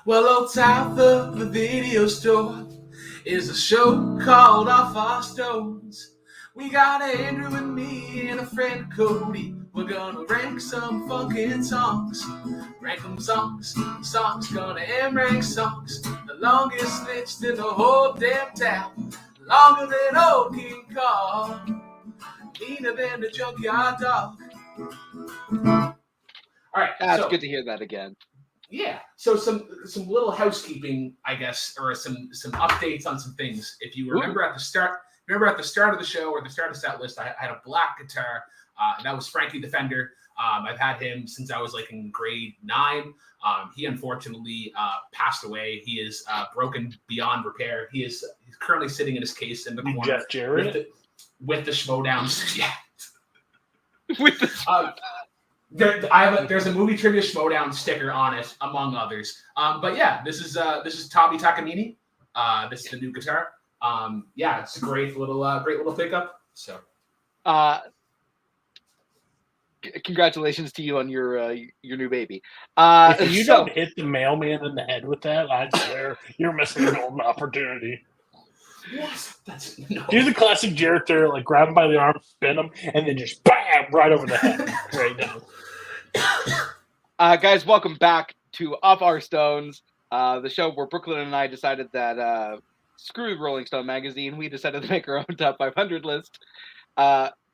Well, outside the video store is a show called Off Our Stones. We got Andrew and me and a friend Cody. We're gonna rank some funkin' songs. Rank them songs, gonna rank songs. The longest list in the whole damn town. Longer than old King Kong. Leaner than the junkyard dog. All right, It's good to hear that again. Yeah, so some little housekeeping, I guess, or some updates on some things. If you remember at the start of the show or the start of set list, I had a black guitar. That was Frankie Defender. I've had him since I was like in grade 9. He unfortunately passed away. He is broken beyond repair. He's currently sitting in his case in the corner. Jeff Jarrett with the Schmoedowns. Yeah. With the there's a movie trivia Schmoedown sticker on it, among others. But yeah, this is Tabi Takamine. This is the new guitar. Yeah, it's a great little pickup. So, congratulations to you on your new baby. If you don't hit the mailman in the head with that, I swear you're missing a golden opportunity. What? Do the classic Jarrett there, like grab him by the arm, spin him, and then just bam right over the head right now. Guys, welcome back to Off Our Stones, the show where Brooklyn and I decided that screw Rolling Stone magazine, we decided to make our own top 500 list.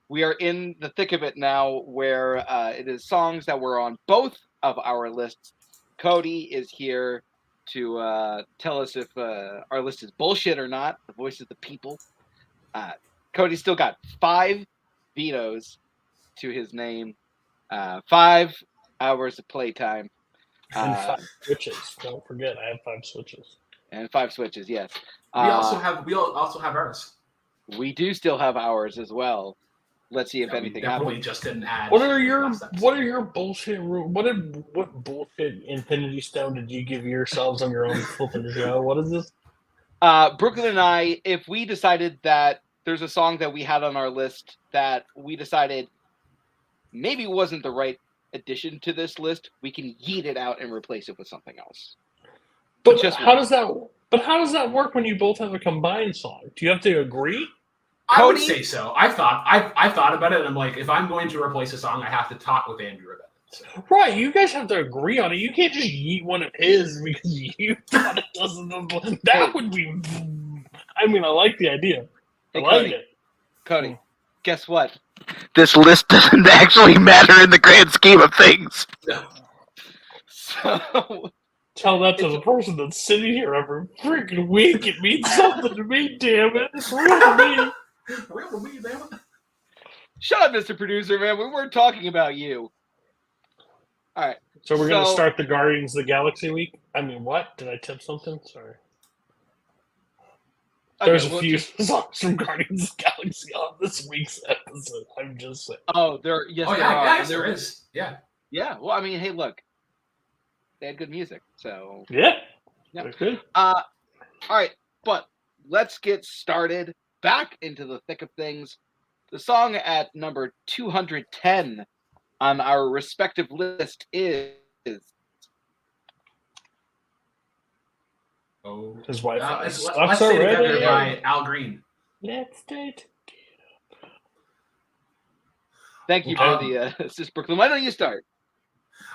We are in the thick of it now, where it is songs that were on both of our lists. Cody is here to tell us if our list is bullshit or not. The voice of the people. Cody's still got 5 vetoes to his name. 5 hours of playtime. And 5 switches. Don't forget, I have 5 switches. And 5 switches, yes. We also have ours. We do still have ours as well. Let's see if anything happens. Just didn't add. What are your bullshit rules? What bullshit Infinity Stone did you give yourselves on your own flipping show? What is this? Brooklyn and I, if we decided that there's a song that we had on our list that we decided maybe wasn't the right addition to this list, we can yeet it out and replace it with something else. But how does that work when you both have a combined song? Do you have to agree? I would say so. I thought about it, and I'm like, if I'm going to replace a song, I have to talk with Andrew about it. So. Right, you guys have to agree on it. You can't just yeet one of his because you thought it doesn't. That would be. I mean, I like the idea. I like it. Cody, guess what? This list doesn't actually matter in the grand scheme of things. No. So. Tell that to the person that's sitting here every freaking week. It means something to me, damn it. It's real to me. Real to me, damn it. Shut up, Mr. Producer, man. We weren't talking about you. All right. So we're going to start the Guardians of the Galaxy week? I mean, what? Did I tip something? Sorry. There's a few songs from Guardians of the Galaxy on this week's episode. I'm just saying. Oh, there. Yes, there is. Yeah. Yeah. Well, I mean, hey, look. They had good music, so yeah. They're good. All right, but let's get started. Back into the thick of things. The song at number 210 on our respective list is. Oh, his wife. Let's Stay Together by Al Green. Let's stay together. Thank you for the assist, Brooklyn. Why don't you start?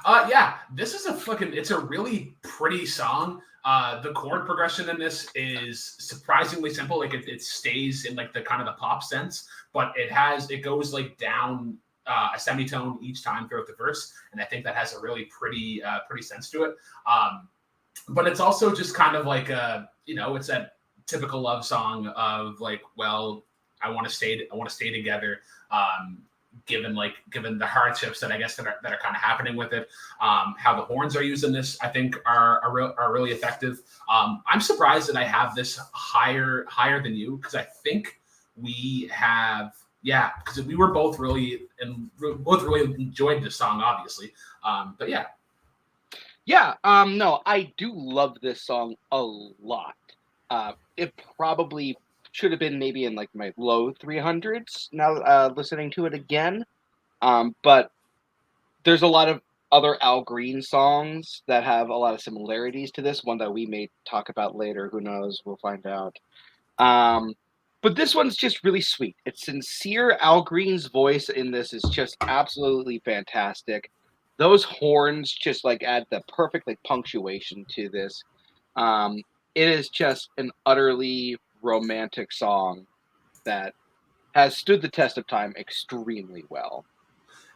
Yeah, this is it's a really pretty song. The chord progression in this is surprisingly simple. Like it stays in like the kind of the pop sense, but it goes like down a semitone each time throughout the verse. And I think that has a really pretty sense to it. But it's also just kind of like it's that typical love song of like, well, I want to stay together. Given the hardships that I guess that are kind of happening with it, how the horns are used in this, I think are really effective. I'm surprised that I have this higher than you, because I think we have, because we were both really enjoyed this song, obviously. But yeah. No, I do love this song a lot. It probably should have been maybe in like my low 300s now listening to it again. But there's a lot of other Al Green songs that have a lot of similarities to this one that we may talk about later. Who knows? We'll find out. But this one's just really sweet. It's sincere. Al Green's voice in this is just absolutely fantastic. Those horns just like add the perfect like punctuation to this. It is just an utterly romantic song that has stood the test of time extremely well.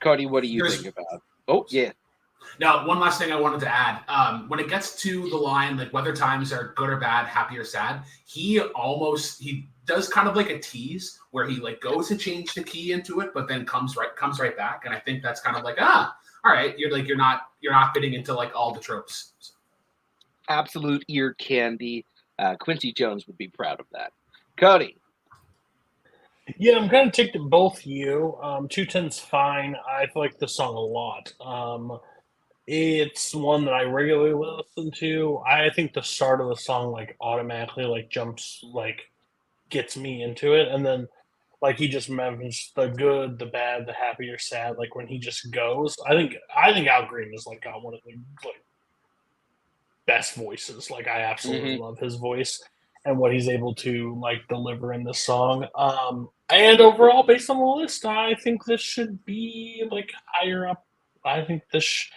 Cody, what do you think about? Oh yeah. Now, one last thing I wanted to add. When it gets to the line, like whether times are good or bad, happy or sad, he does kind of like a tease where he like goes to change the key into it, but then comes right back. And I think that's kind of like, all right, you're not fitting into like all the tropes. Absolute ear candy. Quincy Jones would be proud of that. Cody. Yeah, I'm kind of ticked at both you. 210's fine. I like the song a lot. It's one that I regularly listen to. I think the start of the song like automatically like jumps like gets me into it, and then like he just mentions the good, the bad, the happy or sad. Like when he just goes, I think Al Green is like got one of the like best voices. Like I absolutely love his voice and what he's able to like deliver in this song. And overall, based on the list, I think this should be like higher up. I think this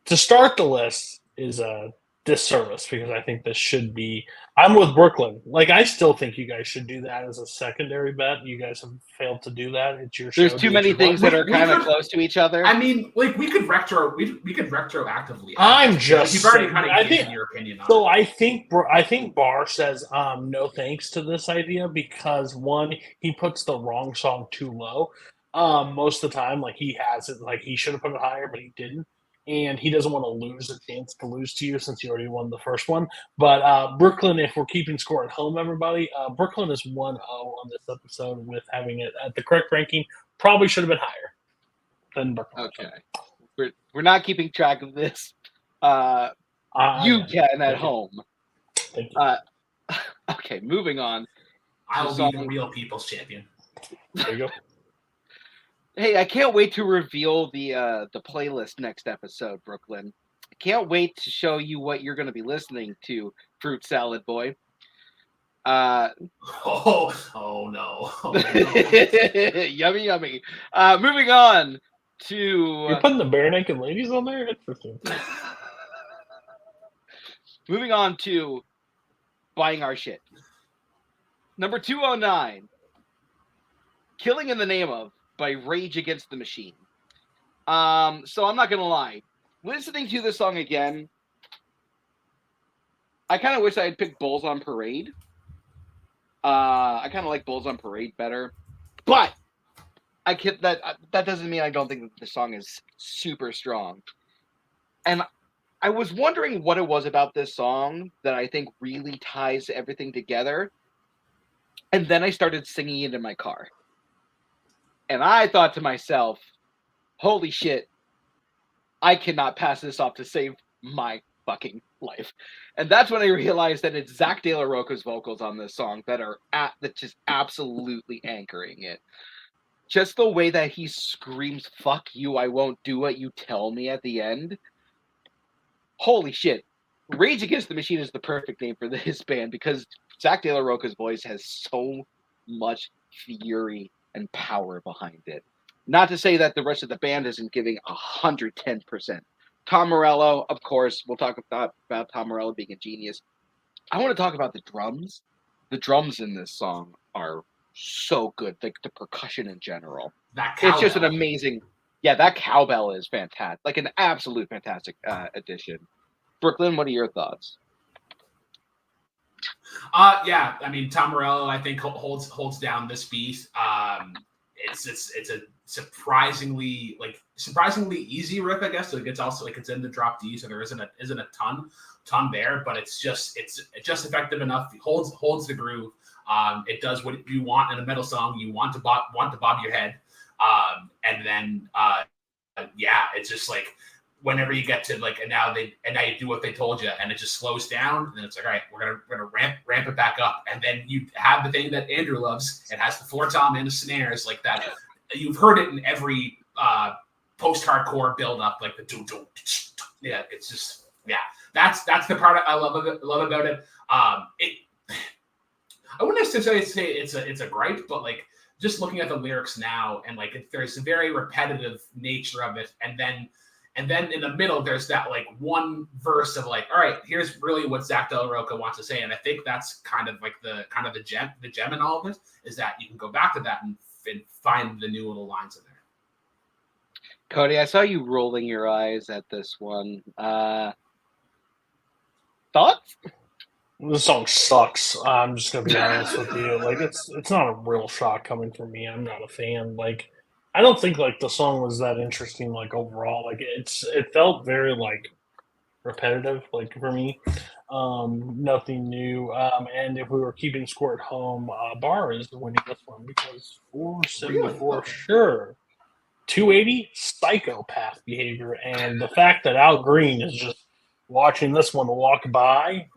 to start the list is a disservice because I think this should be. I'm with Brooklyn. Like I still think you guys should do that as a secondary bet. You guys have failed to do that. It's your show. There's too many things that are kind of close to each other. I mean, like we could retroactively. I'm just. You've already kind of given your opinion on it. So I think Barr says no thanks to this idea because one, he puts the wrong song too low. Most of the time, like he has it, like he should have put it higher, but he didn't. And he doesn't want to lose a chance to lose to you since you already won the first one. But Brooklyn, if we're keeping score at home, everybody, Brooklyn is 1-0 on this episode with having it at the correct ranking. Probably should have been higher than Brooklyn. Okay. We're not keeping track of this. You can at home. Thank you. Okay, moving on. I'll be the real people's champion. There you go. Hey, I can't wait to reveal the playlist next episode, Brooklyn. I can't wait to show you what you're going to be listening to, Fruit Salad Boy. Oh no. Oh, no. Yummy, yummy. Moving on to... You're putting the bare naked ladies on there? Interesting. Moving on to buying our shit. Number 209, Killing in the Name of by Rage Against the Machine. So I'm not going to lie. Listening to this song again, I kind of wish I had picked Bulls on Parade. I kind of like Bulls on Parade better. But that doesn't mean I don't think that the song is super strong. And I was wondering what it was about this song that I think really ties everything together. And then I started singing it in my car. And I thought to myself, holy shit, I cannot pass this off to save my fucking life. And that's when I realized that it's Zach De La Rocha's vocals on this song that just absolutely anchoring it. Just the way that he screams, fuck you, I won't do what you tell me at the end. Holy shit. Rage Against the Machine is the perfect name for this band because Zach De La Rocha's voice has so much fury and power behind it. Not to say that the rest of the band isn't giving 110%. Tom Morello, of course, we'll talk about Tom Morello being a genius. I want to talk about the drums. The drums in this song are so good. Like the percussion in general. It's just an amazing... Yeah, that cowbell is fantastic. Like an absolute fantastic addition. Brooklyn, what are your thoughts? Yeah, I mean Tom Morello, I think holds down this beat. It's a surprisingly easy riff, I guess. So it's in the drop D, so there isn't a ton there, but it's just effective enough. It holds the groove. It does what you want in a metal song. You want to bob your head, and then it's just like. Whenever you get to like, and now you do what they told you, and it just slows down, and then it's like, all right, we're gonna ramp it back up, and then you have the thing that Andrew loves. It has the floor tom and the snares like that. You've heard it in every post-hardcore build up, like the yeah, it's just that's the part I love about it. I wouldn't necessarily say it's a gripe, but like just looking at the lyrics now and like there's a very repetitive nature of it, and then in the middle there's that like one verse of like, all right, here's really what Zach Del Roca wants to say, and I think that's kind of the gem in all of this is that you can go back to that and find the new little lines in there. Cody, I saw you rolling your eyes at this one. Thoughts? This song sucks. I'm just gonna be honest with you. Like, it's not a real shock coming from me. I'm not a fan. Like, I don't think like the song was that interesting. Like overall, like it felt very like repetitive. Like for me, nothing new. And if we were keeping score at home, Bar is winning this one because 474 Really? sure. 280 psychopath behavior, and the fact that Al Green is just watching this one walk by,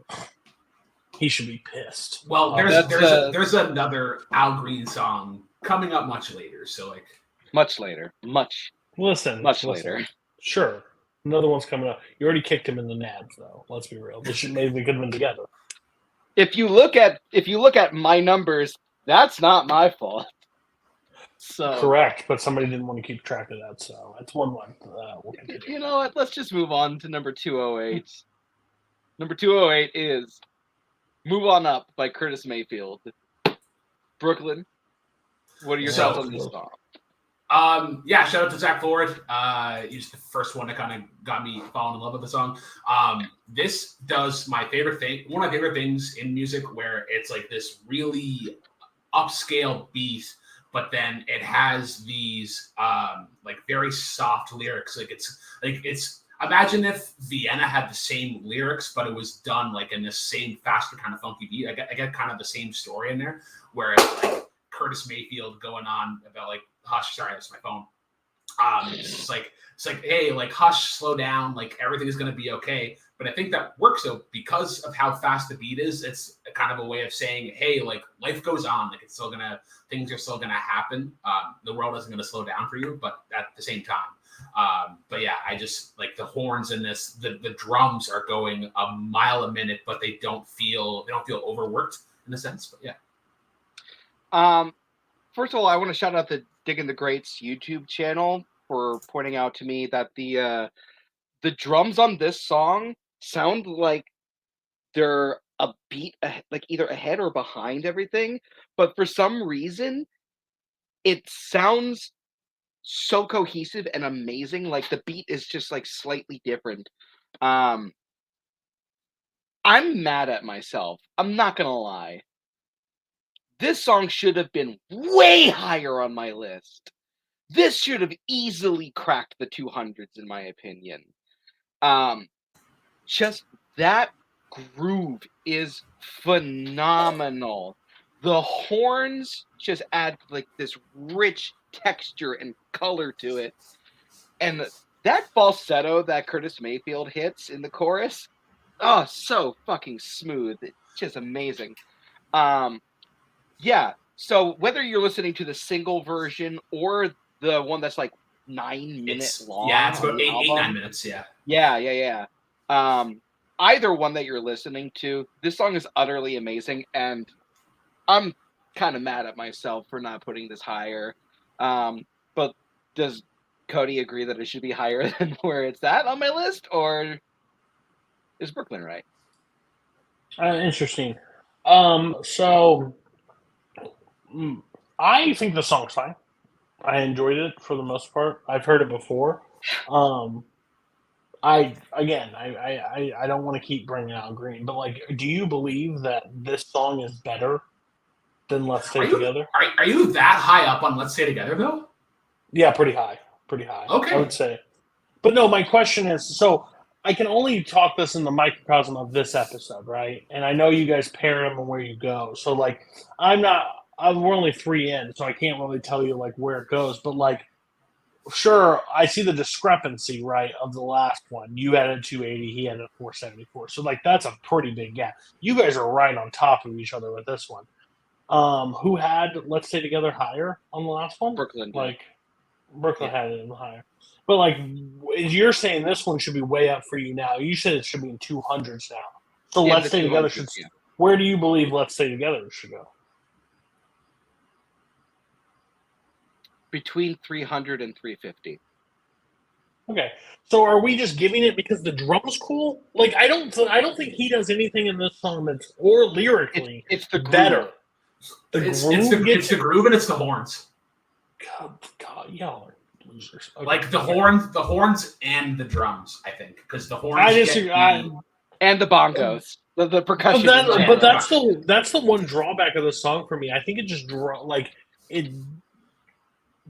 he should be pissed. Well, there's another Al Green song coming up much later, so like much later. Listen. Later. Sure, another one's coming up. You already kicked him in the nads, though. Let's be real. Maybe we could have been together. If you look at my numbers, that's not my fault. So correct, but somebody didn't want to keep track of that, so that's one month. We'll you know what? Let's just move on to number 208. Number 208 is "Move On Up" by Curtis Mayfield. Brooklyn, what are your thoughts on this song? Shout out to Zach Ford. He's the first one that kind of got me falling in love with the song. This does my favorite thing, one of my favorite things in music, where it's like this really upscale beat, but then it has these like very soft lyrics. It's imagine if Vienna had the same lyrics, but it was done like in this same faster kind of funky beat. I get kind of the same story in there, where it's like Curtis Mayfield going on about like, hush, sorry, that's my phone. It's like, hey, like, hush, slow down, like everything is gonna be okay. But I think that works though because of how fast the beat is. It's kind of a way of saying, hey, like life goes on, like things are still gonna happen. The world isn't gonna slow down for you, but at the same time. But yeah, I just like the horns in this. The drums are going a mile a minute, but they don't feel overworked in a sense. But yeah. First of all, I want to shout out the Digging the Greats YouTube channel for pointing out to me that the drums on this song sound like they're a beat like either ahead or behind everything, but for some reason it sounds so cohesive and amazing. Like the beat is just like slightly different. I'm mad at myself. I'm not gonna lie. This song should have been way higher on my list. This should have easily cracked the 200s in my opinion. Just that groove is phenomenal. The horns just add like this rich texture and color to it. And that falsetto that Curtis Mayfield hits in the chorus, oh, so fucking smooth. It's just amazing. Yeah, so whether you're listening to the single version or the one that's like 9 minutes long. Yeah, it's about 8-9 minutes, yeah. Yeah. Either one that you're listening to, this song is utterly amazing, and I'm kind of mad at myself for not putting this higher. But does Cody agree that it should be higher than where it's at on my list, or is Brooklyn right? Interesting. So I think the song's fine. I enjoyed it for the most part. I've heard it before. I don't want to keep bringing out Green, but like, do you believe that this song is better than Let's Stay Together? Are you that high up on Let's Stay Together though? Yeah, pretty high. Okay, I would say. But no, my question is, so I can only talk this in the microcosm of this episode, right? And I know you guys pair them and where you go. So like, we're only 3 in, so I can't really tell you like where it goes. But like, sure, I see the discrepancy, right, of the last one. You had a 280, he had a 474. So like, that's a pretty big gap. You guys are right on top of each other with this one. Who had Let's Stay Together higher on the last one? Brooklyn. Brooklyn had it in the higher. But like, you're saying this one should be way up for you now. You said it should be in 200s now. So In Let's the Stay Together 200s, should. yeah. Where do you believe Let's Stay Together should go? Between 300 and 350. Okay, so are we just giving it because the drum's cool? Like, I don't think he does anything in this song that's or lyrically It's the groove. better. It's the groove and it's the horns. God, y'all are losers. Okay. Like the horns and the drums. I think because the horns. I disagree. And the bongos, the percussion. But that's the one drawback of the song for me. I think it just it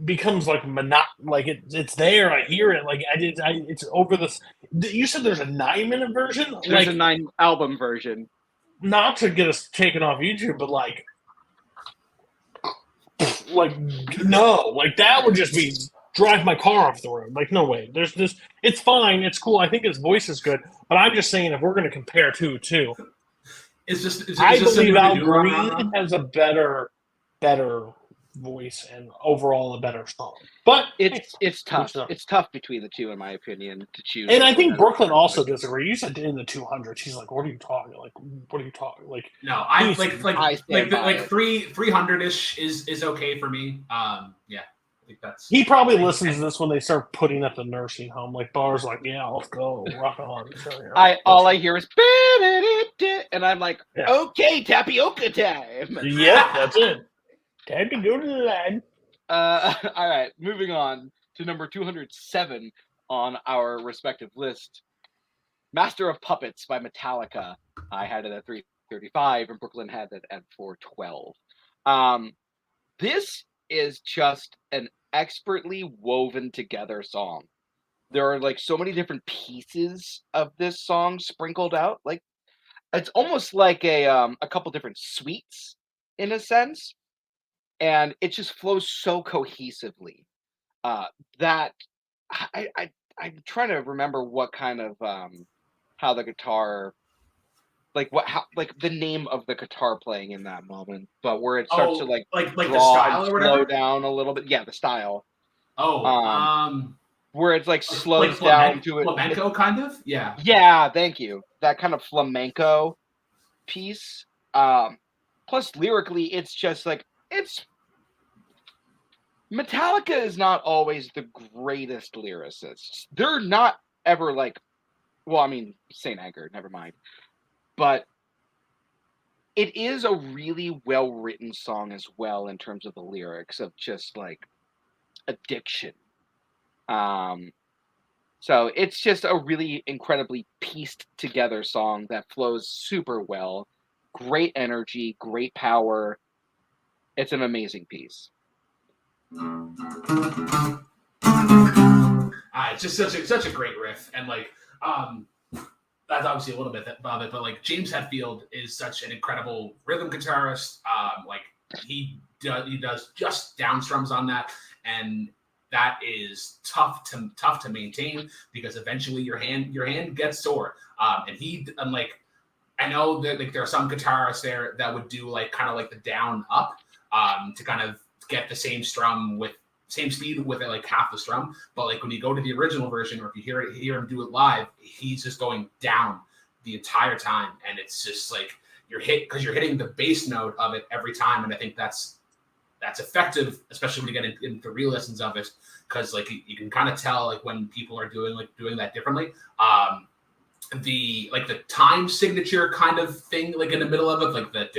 becomes like it's there. I hear it. Like it's over this. You said there's a 9-minute version. There's a 9-album version. Not to get us taken off YouTube, but no, like that would just be drive my car off the road. Like, no way. There's this. It's fine. It's cool. I think his voice is good, but I'm just saying if we're going to compare two, I believe Al Green has a better voice and overall a better song. But it's tough. It's tough between the two, in my opinion, to choose. And I think Brooklyn also disagrees. You said in the 200s. He's like, "What are you talking? Like, what are you talking? Like, no, I like 300ish is okay for me. Yeah. I think that's. He probably listens to this when they start putting at the nursing home. Like bars, like yeah, let's go, rock on. All I hear is, and I'm like, okay, tapioca time. Yeah, that's it. Time to go to the line. All right, moving on to number 207 on our respective list. Master of Puppets by Metallica. I had it at 335, and Brooklyn had it at 412. This is just an expertly woven together song. There are like so many different pieces of this song sprinkled out. Like it's almost like a couple different suites in a sense, and it just flows so cohesively that I'm trying to remember what kind of how the guitar. Like the name of the guitar playing in that moment, but where it starts to like the style or whatever? slow down a little bit. Yeah, the style. Oh, where it's like slows down to it. Flamenco kind of? Yeah. Yeah, thank you. That kind of flamenco piece. Plus lyrically, it's just like Metallica is not always the greatest lyricists. They're not ever like, well, I mean, Saint Anger, never mind. But it is a really well-written song as well in terms of the lyrics of just like addiction. So it's just a really incredibly pieced together song that flows super well. Great energy, great power. It's an amazing piece. It's just such a great riff, and like that's obviously a little bit about it, but like James Hetfield is such an incredible rhythm guitarist. Like he does just down strums on that, and that is tough to maintain because eventually your hand gets sore. And like I know that like there are some guitarists there that would do like kind of like the down up to kind of get the same speed with it, like half the strum. But like when you go to the original version, or if you hear him do it live, he's just going down the entire time, and it's just like you're hitting the bass note of it every time. And I think that's effective, especially when you get into re-listens of it, because like you can kind of tell like when people are doing that differently. The time signature kind of thing, like in the middle of it, like the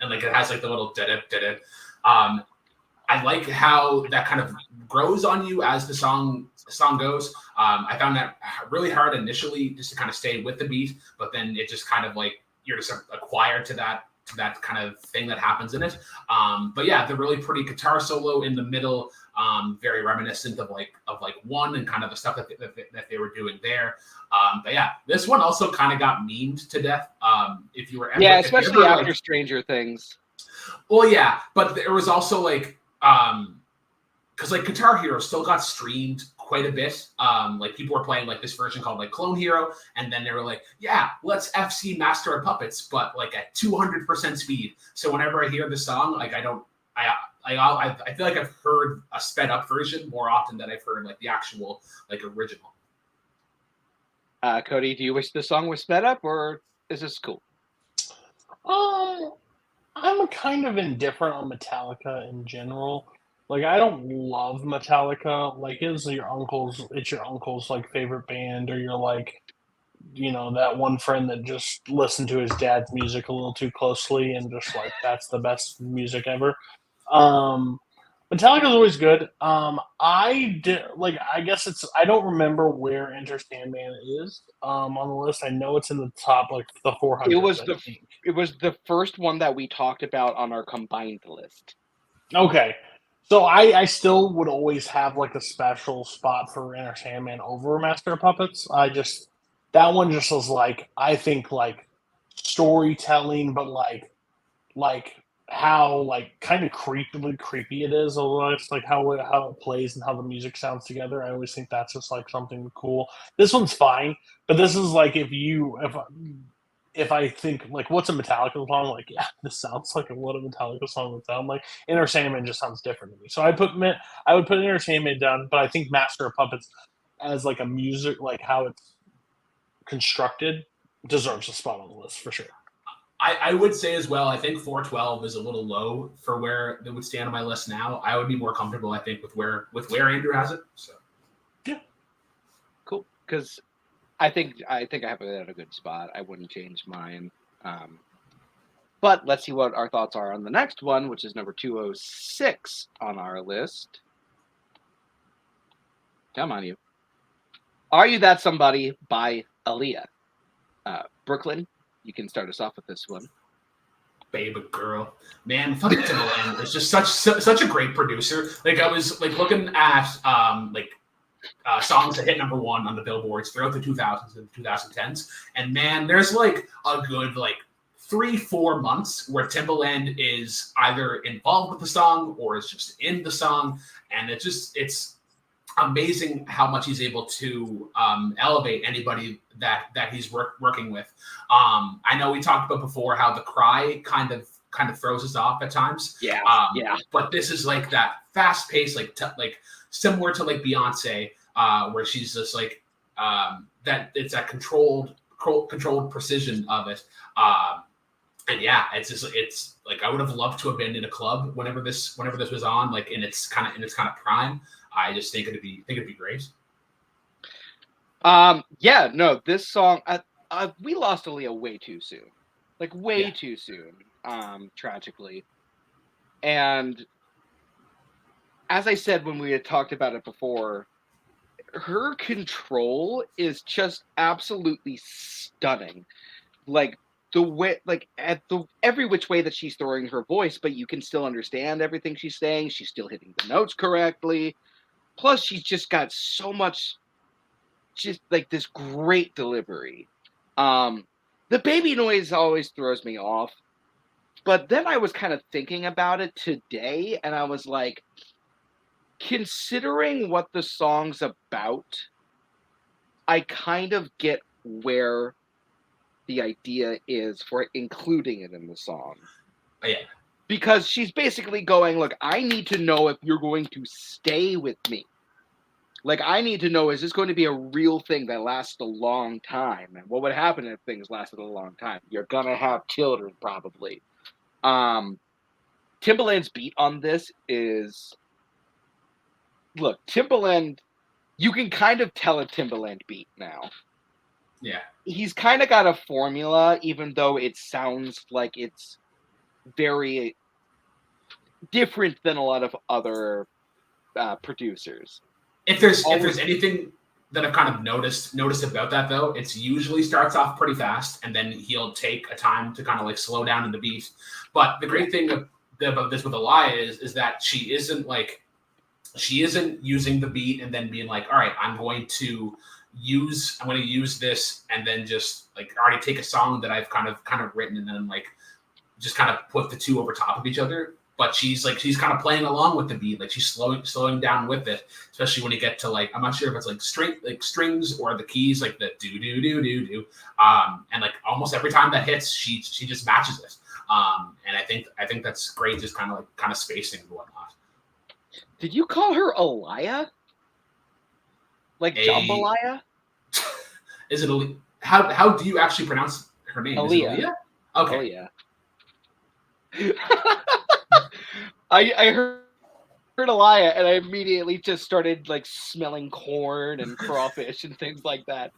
and like it has like the little I like how that kind of grows on you as the song goes. I found that really hard initially just to kind of stay with the beat, but then it just kind of like you're just acquired to that kind of thing that happens in it. But yeah, the really pretty guitar solo in the middle, very reminiscent of One and kind of the stuff that they were doing there. But yeah, this one also kind of got memed to death. If you were ever, especially after Stranger Things. Well, yeah, but there was also like because like Guitar Hero still got streamed quite a bit. Like people were playing like this version called like Clone Hero, and then they were like, yeah, let's FC Master of Puppets, but like at 200% speed. So whenever I hear the song, like I don't I feel like I've heard a sped up version more often than I've heard like the actual like original. Cody, do you wish the song was sped up, or is this cool? I'm kind of indifferent on Metallica in general. Like, I don't love Metallica. Like, it's your uncle's like favorite band, or you're like, that one friend that just listened to his dad's music a little too closely and just like that's the best music ever. Um, Metallica's always good. I did like. I guess I don't remember where Enter Sandman is on the list. I know it's in the top, like the 400. It was the first one that we talked about on our combined list. Okay, so I still would always have like a special spot for Enter Sandman over Master of Puppets. That one just was like, I think, like storytelling, but like how like kind of creepy it is. Although it's like how it plays and how the music sounds together. I always think that's just like something cool. This one's fine, but this is like if I think like what's a Metallica song, like yeah, this sounds like what a Metallica song would sound like. Enter Sandman just sounds different to me. So I would put Enter Sandman down, but I think Master of Puppets as like a music, like how it's constructed, deserves a spot on the list for sure. I would say as well, I think 412 is a little low for where it would stand on my list now. I would be more comfortable, I think, with where Andrew has it. So yeah, cool. Because I think I have it at a good spot. I wouldn't change mine. But let's see what our thoughts are on the next one, which is number 206 on our list. Come on, you. Are You That Somebody by Aaliyah? Brooklyn, you can start us off with this one. Baby girl, man, fucking Timbaland is just such a great producer. Like I was like looking at songs that hit number one on the billboards throughout the 2000s and 2010s, and man, there's like a good like 3-4 months where Timbaland is either involved with the song or is just in the song, and it's amazing how much he's able to elevate anybody that he's working with. I know we talked about before how the cry kind of throws us off at times. Yeah. But this is like that fast pace, like similar to like Beyonce, where she's just like that. It's that controlled precision of it. And yeah, it's like I would have loved to have been in a club whenever this was on, like in its kind of prime. I just think it'd be great. Yeah, no, this song, we lost Aaliyah way too soon, too soon, tragically. And as I said when we had talked about it before, her control is just absolutely stunning. Like the way, like at every which way that she's throwing her voice, but you can still understand everything she's saying. She's still hitting the notes correctly. Plus, she's just got so much, just like this great delivery. The baby noise always throws me off. But then I was kind of thinking about it today, and I was like, considering what the song's about, I kind of get where the idea is for including it in the song. Yeah. Because she's basically going, look, I need to know if you're going to stay with me. Like, I need to know, is this going to be a real thing that lasts a long time? And what would happen if things lasted a long time? You're going to have children, probably. Timbaland's beat on this is... Look, Timbaland... You can kind of tell a Timbaland beat now. Yeah. He's kind of got a formula, even though it sounds like it's very different than a lot of other producers. If there's anything that I've kind of noticed about that though, it's usually starts off pretty fast and then he'll take a time to kind of like slow down in the beat. But the great thing about this with Aaliyah is that she isn't using the beat and then being like, all right, I'm going to use this and then just like already take a song that I've kind of written and then like just kind of put the two over top of each other. but she's kind of playing along with the beat, like she's slowing down with it, especially when you get to like, I'm not sure if it's like strings or the keys, like the do do do do do, and like almost every time that hits, she just matches it, and I think that's great, just kind of spacing and whatnot. Did you call her Aliyah? Like jambalaya? Is it how do you actually pronounce her name? Aaliyah. Is it Aaliyah? Okay. Oh yeah. I heard Aliyah and I immediately just started like smelling corn and crawfish and things like that.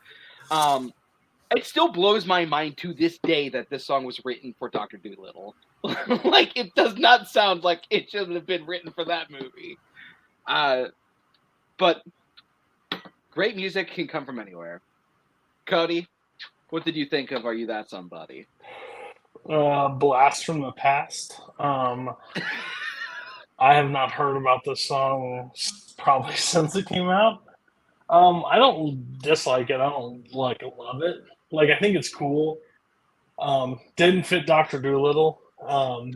It still blows my mind to this day that this song was written for Dr. Dolittle. Like it does not sound like it should have been written for that movie. But great music can come from anywhere. Cody, what did you think of Are You That Somebody? Blast from the past. I have not heard about this song probably since it came out. I don't dislike it. I don't love it. Like, I think it's cool. Didn't fit Dr. Dolittle,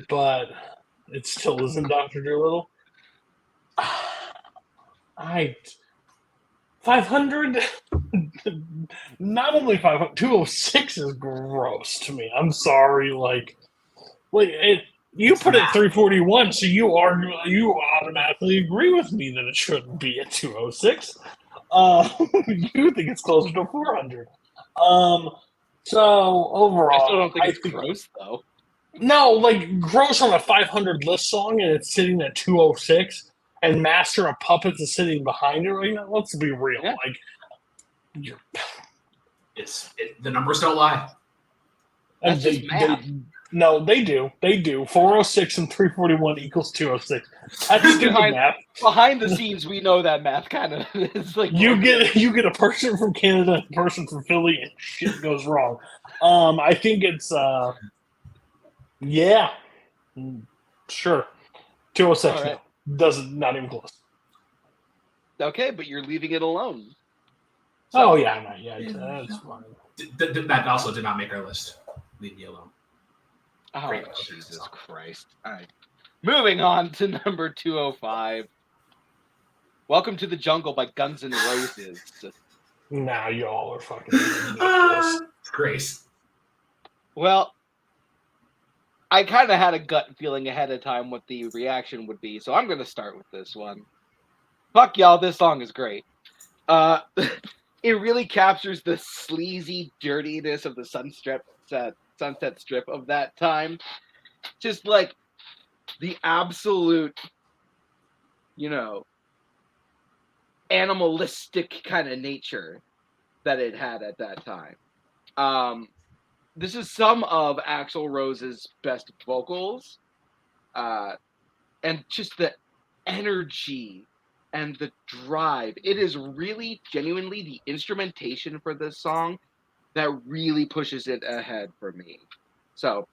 but it still isn't Dr. Dolittle. 500. Not only 500, 206 is gross to me. I'm sorry. You put it 341, so you automatically agree with me that it shouldn't be at 206. You think it's closer to 400. So overall, I still don't think it's gross though. No, like gross on a 500 list song, and it's sitting at 206. And Master of Puppets is sitting behind it right now. Let's be real. Yeah. The numbers don't lie. And That's just math. They do. They do. 406 and 341 equals 206. That's stupid math. Behind the scenes, we know that math kind of is like you get a person from Canada, a person from Philly, and shit goes wrong. I think it's sure. 206 right. not even close. Okay, but you're leaving it alone. So, that's fine. That also did not make our list. Leave me alone. Oh, Great. Jesus Christ. All right. Moving on to number 205. Welcome to the Jungle by Guns N' Roses. Now y'all are fucking ridiculous. Grace. Well, I kind of had a gut feeling ahead of time what the reaction would be, so I'm going to start with this one. Fuck y'all, this song is great. It really captures the sleazy dirtiness of the Sunset Strip of that time. Just like the absolute, animalistic kind of nature that it had at that time. This is some of Axl Rose's best vocals, and just the energy and the drive. It is really genuinely the instrumentation for this song that really pushes it ahead for me. So,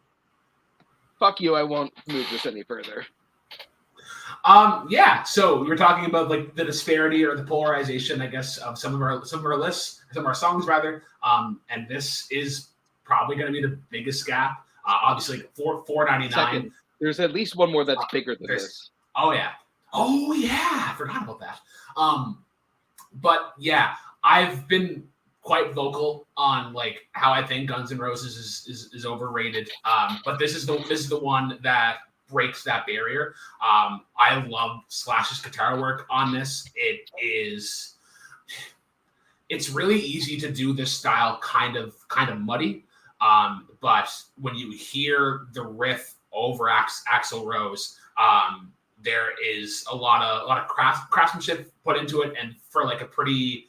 fuck you, I won't move this any further. So we were talking about like the disparity or the polarization, I guess, of some of our lists, some of our songs rather. And this is probably going to be the biggest gap. Obviously, $4.99. There's at least one more that's bigger than this. Oh yeah, I forgot about that. But yeah, I've been quite vocal on like how I think Guns N' Roses is overrated. But this is the one that breaks that barrier. I love Slash's guitar work on this. It's really easy to do this style kind of muddy. But when you hear the riff over Axl Rose, there is a lot of craftsmanship put into it, and for a pretty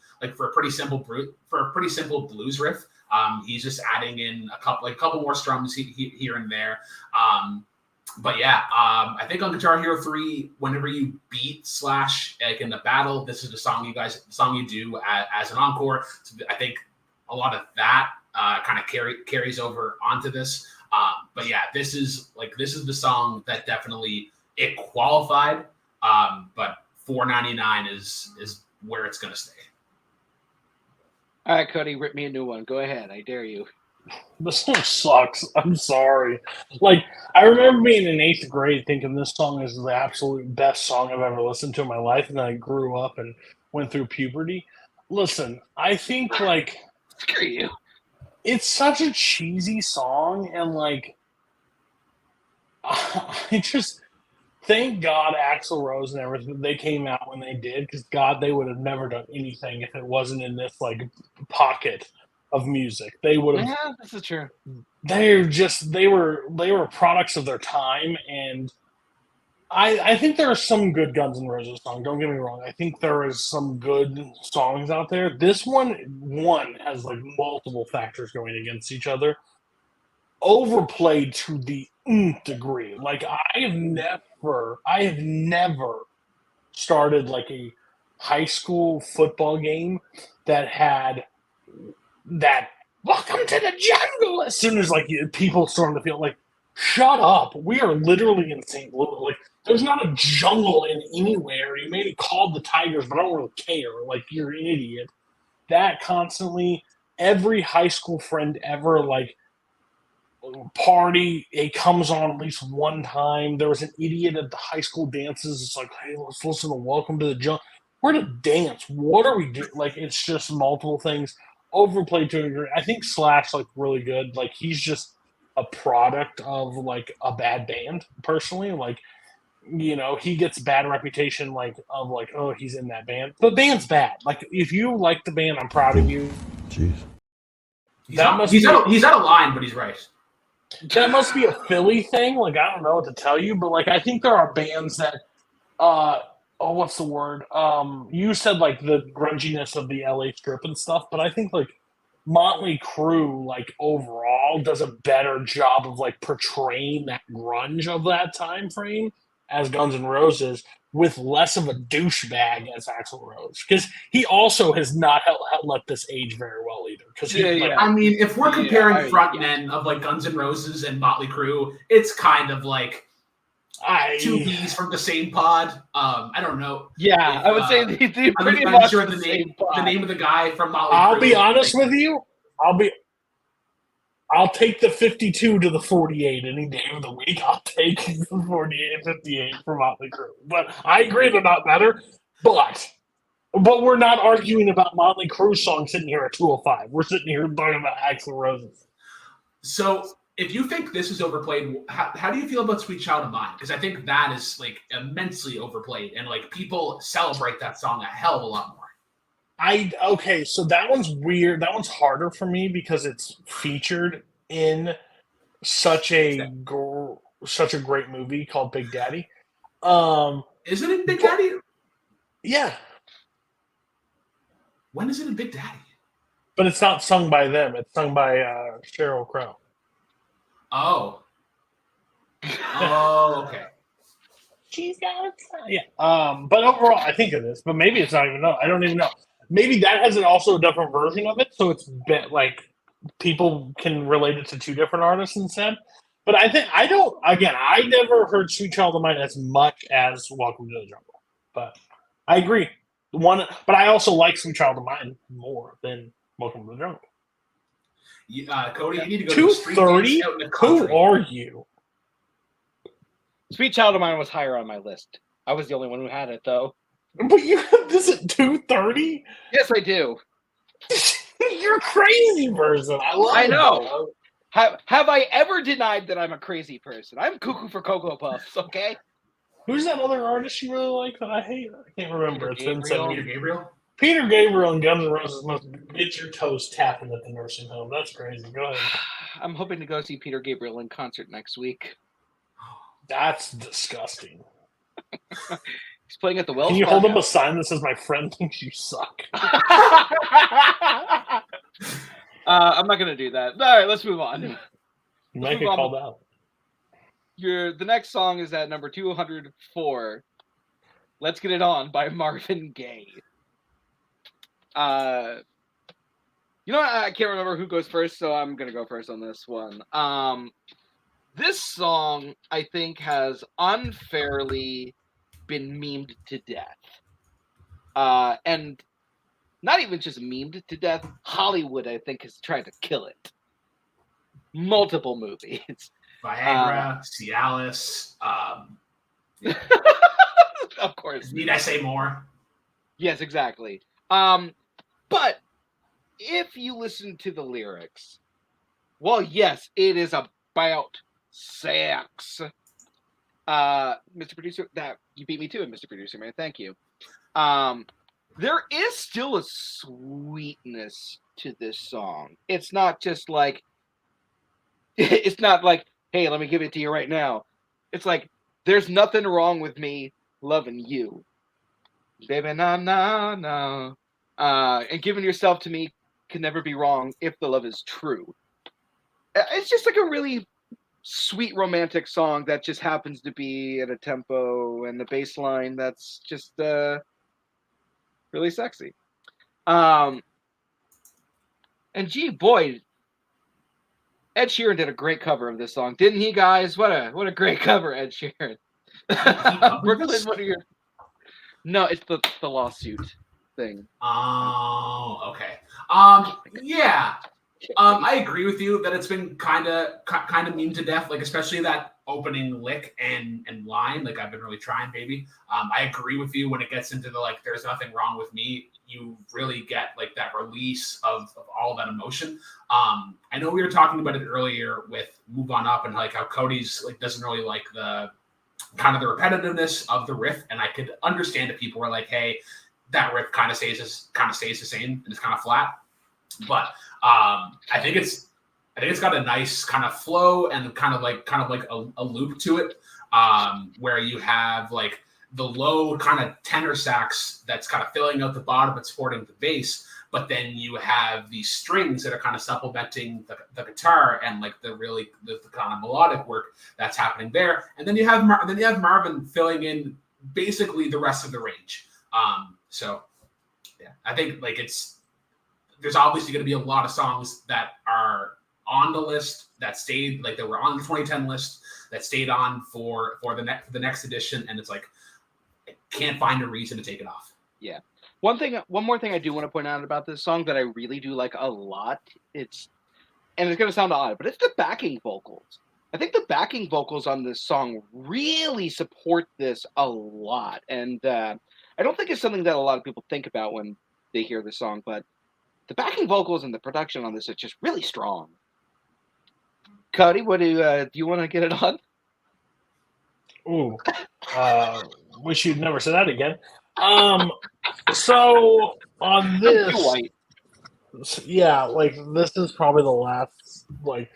simple blues riff, he's just adding in a couple more strums here and there. But yeah, I think on Guitar Hero 3, whenever you beat Slash like in the battle, this is the song you do as an encore. So I think a lot of that kind of carries over onto this. But yeah, this is the song that definitely it qualified. But $4.99 is where it's gonna stay. All right, Cody, rip me a new one. Go ahead, I dare you. The song sucks. I'm sorry. Like, I remember being in 8th grade thinking this song is the absolute best song I've ever listened to in my life, and then I grew up and went through puberty. Listen, I think, like, Screw you. it's such a cheesy song, and, like, I just thank God Axl Rose and everything they came out when they did, because God, they would have never done anything if it wasn't in this like pocket of music. They would have. Yeah, this is true. They were products of their time, and I think there are some good Guns N' Roses songs. Don't get me wrong. I think there is some good songs out there. This one has like multiple factors going against each other, overplayed to the nth degree. Like I have never started like a high school football game that had that "Welcome to the Jungle" as soon as like people storm the field. Like, shut up! We are literally in St. Louis. Like, there's not a jungle in anywhere. You may be called the Tigers, but I don't really care. Like, you're an idiot. That constantly, every high school friend ever like party, it comes on at least one time. There was an idiot at the high school dances. It's like, hey, let's listen to "Welcome to the Jungle." We're to dance. What are we doing? Like, it's just multiple things overplayed to a degree. I think Slash like really good. Like, he's just a product of like a bad band. Personally, like, he gets bad reputation like of like, oh, he's in that band. The band's bad. Like, if you like the band, I'm proud of you. Jeez. He's out of line, but he's right. That must be a Philly thing. Like, I don't know what to tell you, but like, I think there are bands that, what's the word? You said like the grunginess of the LA Strip and stuff, but I think like Motley Crue, like overall, does a better job of like portraying that grunge of that time frame as Guns N' Roses, with less of a douchebag as Axl Rose, because he also has not let this age very well either. Because I mean, if we're comparing frontmen of like Guns N' Roses and Motley Crue, it's kind of like two bees from the same pod. I don't know. Yeah, I would say the pretty I'm much sure the the name of the guy from Motley Crue. I'll be honest with you. I'll take the 52 to the 48 any day of the week. I'll take the 48, 58 from Motley Crue. But I agree they're not better. But we're not arguing about Motley Crue songs sitting here at 205. We're sitting here talking about Axl Roses. So if you think this is overplayed, how do you feel about "Sweet Child of Mine"? Because I think that is like immensely overplayed, and like people celebrate that song a hell of a lot more. Okay, so that one's weird. That one's harder for me because it's featured in such a great movie called Big Daddy. Is it in Big Daddy? Yeah. When is it in Big Daddy? But it's not sung by them. It's sung by Sheryl Crow. Oh. Oh, okay. She's got yeah. But overall, I think it is. But maybe it's not even. I don't even know. Maybe that has also a different version of it, so it's like people can relate it to two different artists instead. But I think I don't. Again, I never heard "Sweet Child of Mine" as much as "Welcome to the Jungle." But I agree. But I also like "Sweet Child of Mine" more than "Welcome to the Jungle." Cody, you need to go to 230. Who are you? "Sweet Child of Mine" was higher on my list. I was the only one who had it, though. But you have this at 230? Yes, I do. You're a crazy person. I know. Have I ever denied that I'm a crazy person? I'm cuckoo for Cocoa Puffs, okay? Who's that other artist you really like that I hate? I can't remember. It's been 7 years. Peter Gabriel? Peter Gabriel and Guns N' Roses must get your toes tapping at the nursing home. That's crazy. Go ahead. I'm hoping to go see Peter Gabriel in concert next week. That's disgusting. He's playing at the Wells. Can you hold up a sign that says "My friend thinks you suck"? I'm not gonna do that. All right, let's move on. You might get called out. The next song is at number 204. "Let's Get It On" by Marvin Gaye. I can't remember who goes first, so I'm gonna go first on this one. This song, I think, has unfairly been memed to death. And not even just memed to death, Hollywood, I think, has tried to kill it. multiple movies. Viagra, Cialis. Of course. Need I say more? Yes, exactly. But if you listen to the lyrics, well, yes, it is about sex. Mr. Producer, that you beat me to it, Mr. Producer, man. Thank you. There is still a sweetness to this song. It's not just like it's not like, hey, let me give it to you right now. It's like there's nothing wrong with me loving you. Baby, na na na. And giving yourself to me can never be wrong if the love is true. It's just like a really sweet romantic song that just happens to be at a tempo and the bass line that's just really sexy. And gee, boy, Ed Sheeran did a great cover of this song, didn't he, guys? What a great cover, Ed Sheeran. Brooklyn, what are your? No, it's the lawsuit thing. Oh, okay. Yeah. I agree with you that it's been kind of mean to death, like especially that opening lick and line. Like I've been really trying, baby. I agree with you when it gets into the like, there's nothing wrong with me. You really get like that release of all that emotion. I know we were talking about it earlier with Move On Up and like how Cody's like doesn't really like the kind of the repetitiveness of the riff, and I could understand if people were like, hey, that riff kind of stays the same and it's kind of flat. But I think it's got a nice kind of flow and kind of like a loop to it, where you have like the low kind of tenor sax that's kind of filling out the bottom but supporting the bass, but then you have these strings that are kind of supplementing the guitar and like the kind of melodic work that's happening there, and then you have Marvin filling in basically the rest of the range. So yeah, I think like there's obviously going to be a lot of songs that are on the list that stayed, like that were on the 2010 list that stayed on for the next edition, and it's like I can't find a reason to take it off. Yeah. One more thing I do want to point out about this song that I really do like a lot. It's going to sound odd, but it's the backing vocals. I think the backing vocals on this song really support this a lot, and I don't think it's something that a lot of people think about when they hear the song, but the backing vocals and the production on this are just really strong. Cody, what do you want to get it on? Ooh, wish you'd never said that again. So on this, yeah, like this is probably the last, like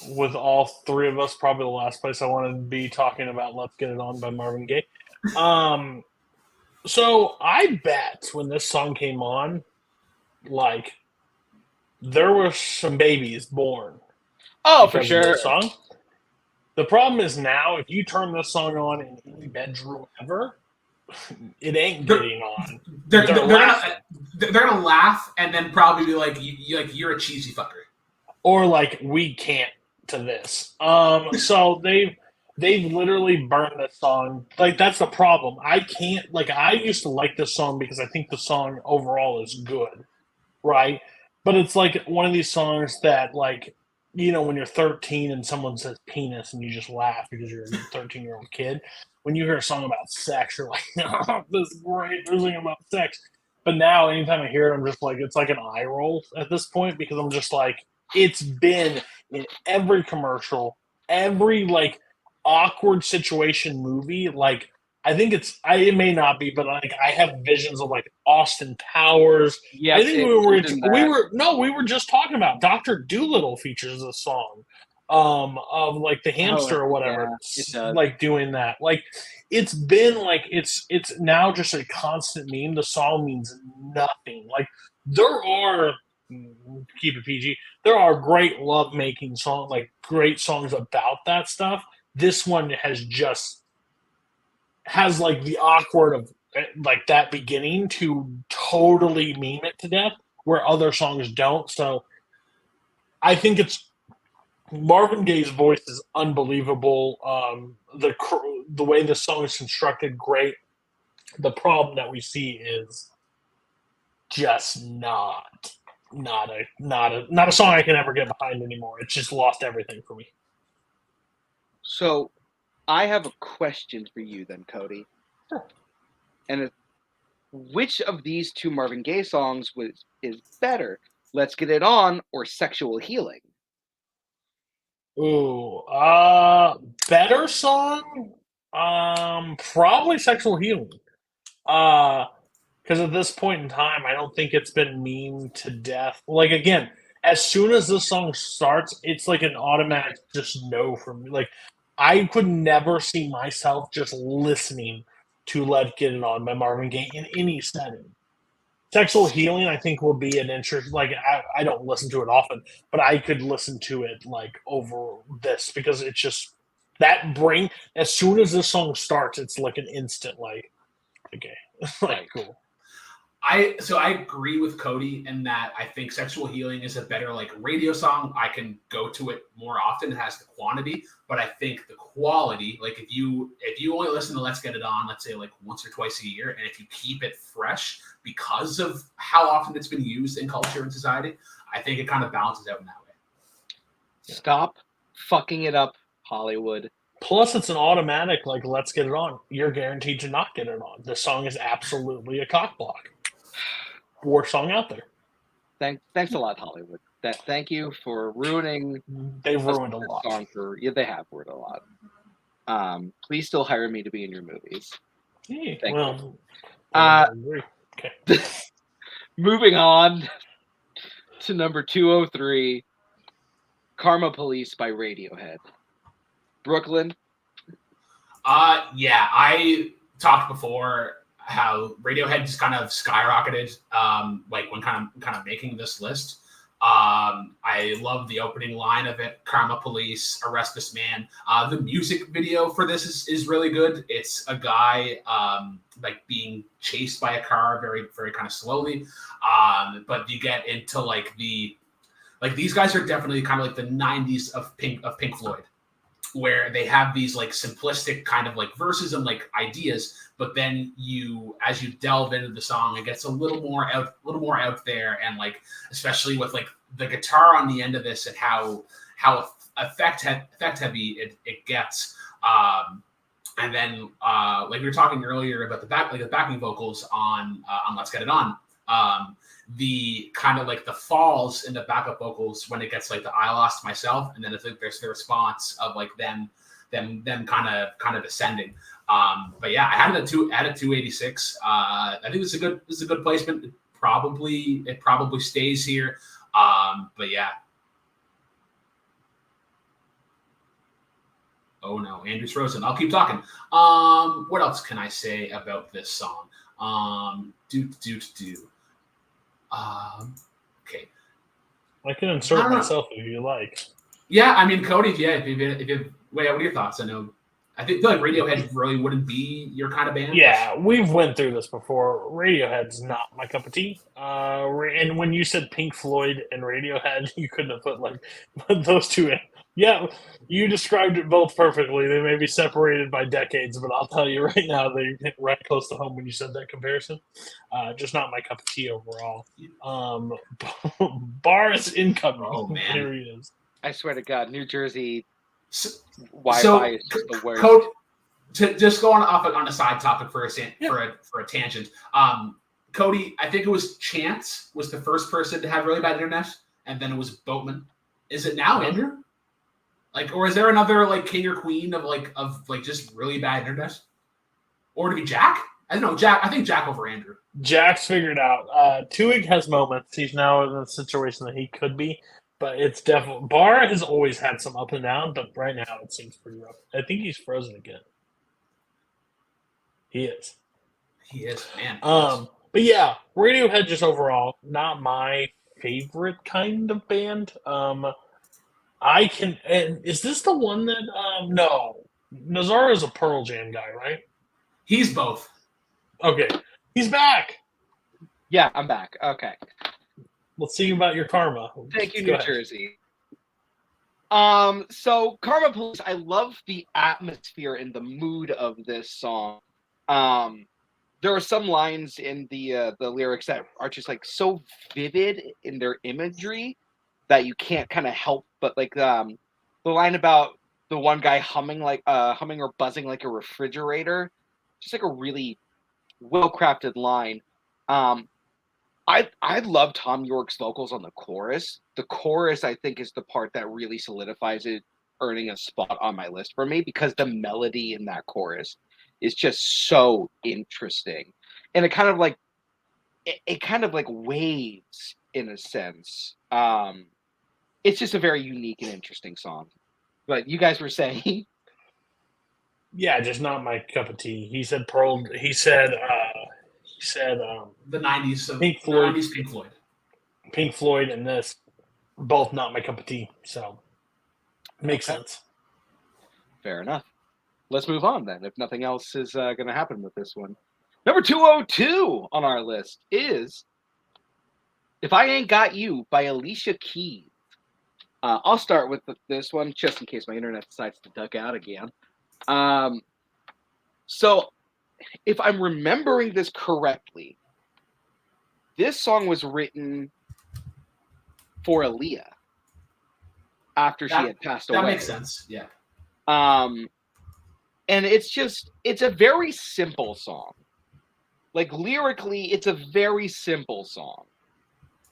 with all three of us, probably the last place I want to be talking about "Let's Get It On" by Marvin Gaye. So I bet when this song came on, like there were some babies born. Oh, for sure. This song. The problem is now, if you turn this song on in any bedroom ever, it ain't getting on. They're gonna laugh and then probably be like, you're a cheesy fucker, or like we can't to this. So they've literally burned this song. Like that's the problem. I can't like I used to like this song because I think the song overall is good, right? But it's like one of these songs that like, you know, when you're 13 and someone says penis and you just laugh because you're a 13-year-old kid. When you hear a song about sex, you're like, oh, this is great. They're singing about sex. But now, anytime I hear it, I'm just like, it's like an eye roll at this point because I'm just like, it's been in every commercial, every like awkward situation movie. Like, I think it may not be, but like I have visions of like Austin Powers. Yes, I think we were just talking about Dr. Dolittle features a song of like the hamster or whatever, like doing that. Like it's been like it's now just a constant meme. The song means nothing. Like there are, keep it PG, there are great love making songs, like great songs about that stuff. This one has like the awkward of like that beginning to totally meme it to death, where other songs don't. So I think it's Marvin Gaye's voice is unbelievable. The way the song is constructed, great. The problem that we see is just not not a song I can ever get behind anymore. It's just lost everything for me. So I have a question for you then, Cody. Sure. And which of these two Marvin Gaye songs is better? Let's Get It On or Sexual Healing? Ooh, better song? Probably Sexual Healing. Because at this point in time, I don't think it's been memed to death. Like, again, as soon as this song starts, it's like an automatic just no for me. Like, I could never see myself just listening to Let Get It On by Marvin Gaye in any setting. Sexual Healing, I think, will be an interest. Like, I don't listen to it often, but I could listen to it, like, over this because it's just that bring, as soon as this song starts, it's like an instant, like, okay, like, cool. I agree with Cody in that I think Sexual Healing is a better like radio song. I can go to it more often. It has the quantity, but I think the quality, like if you only listen to Let's Get It On, let's say like once or twice a year, and if you keep it fresh because of how often it's been used in culture and society, I think it kind of balances out in that way. Stop fucking it up, Hollywood. Plus, it's an automatic, like, Let's Get It On. You're guaranteed to not get it on. The song is absolutely a cock block. Worst song out there. Thanks a lot, Hollywood. Thank you for ruining. They've ruined a lot. Song they have ruined a lot. Please still hire me to be in your movies. Hey, Thank well, you. Okay. Moving on to number 203, Karma Police by Radiohead. Brooklyn? Yeah, I talked before how Radiohead just kind of skyrocketed, like when kind of making this list. I love the opening line of it, Karma Police, Arrest This Man. The music video for this is really good. It's a guy like being chased by a car very, very kind of slowly. But you get into like these guys are definitely kind of like the 90s of Pink Floyd, where they have these like simplistic kind of like verses and like ideas, but then as you delve into the song, it gets a little more out there, and like especially with like the guitar on the end of this and how effect heavy it gets. And then like we were talking earlier about the backing vocals on Let's Get It On. The kind of like the falls in the backup vocals when it gets like the I lost myself, and then I think there's the response of like them kind of ascending. But yeah, I had it at 286. I think this is a good placement. It probably stays here. But yeah. Oh no, Andrew's frozen. I'll keep talking. What else can I say about this song? Okay. I can insert myself if you like. Yeah, I mean, Cody, yeah. Wait, what are your thoughts? I feel like Radiohead really wouldn't be your kind of band. Yeah, we've went through this before. Radiohead's not my cup of tea. And when you said Pink Floyd and Radiohead, you couldn't have put like those two in. Yeah, you described it both perfectly. They may be separated by decades, but I'll tell you right now, they hit right close to home when you said that comparison. Just not my cup of tea overall. Bar is incoming. Oh man, here he is. I swear to God, New Jersey Wi-Fi is just the worst. Code, just going off on a side topic for a tangent. Cody, I think it was Chance was the first person to have really bad internet, and then it was Boatman. Is it now Andrew? Like, or is there another like king or queen of just really bad internet? Or to be Jack? I don't know, Jack. I think Jack over Andrew. Jack's figured out. Tuig has moments. He's now in a situation that he could be, but it's definitely Bar has always had some up and down, but right now it seems pretty rough. I think he's frozen again. He is. He is, man. But yeah, Radiohead just overall not my favorite kind of band. And is this the one that no, Nazar is a Pearl Jam guy, right? He's both. Okay, he's back. Yeah, I'm back. Okay, let's see about your Karma. Thank you, New Jersey. So Karma Police, I love the atmosphere and the mood of this song. The there are some lines in the lyrics that are just like so vivid in their imagery that you can't kind of help but like the line about the one guy humming or buzzing like a refrigerator, just like a really well crafted line. I love Tom York's vocals on the chorus. The chorus, I think, is the part that really solidifies it, earning a spot on my list for me because the melody in that chorus is just so interesting, and it kind of like waves in a sense. It's just a very unique and interesting song. But you guys were saying, Yeah, just not my cup of tea. He said Pearl. He said The '90s of Pink the Floyd. '90s Pink Floyd. Pink Floyd and this, both not my cup of tea. So makes Okay. sense. Fair enough. Let's move on then. If nothing else is going to happen with this one, number 202 on our list is "If I Ain't Got You" by Alicia Keys. I'll start with this one just in case my internet decides to duck out again. So, if I'm remembering this correctly, this song was written for Aaliyah after she had passed away. That makes sense. Yeah. And it's a very simple song. Like lyrically, it's a very simple song.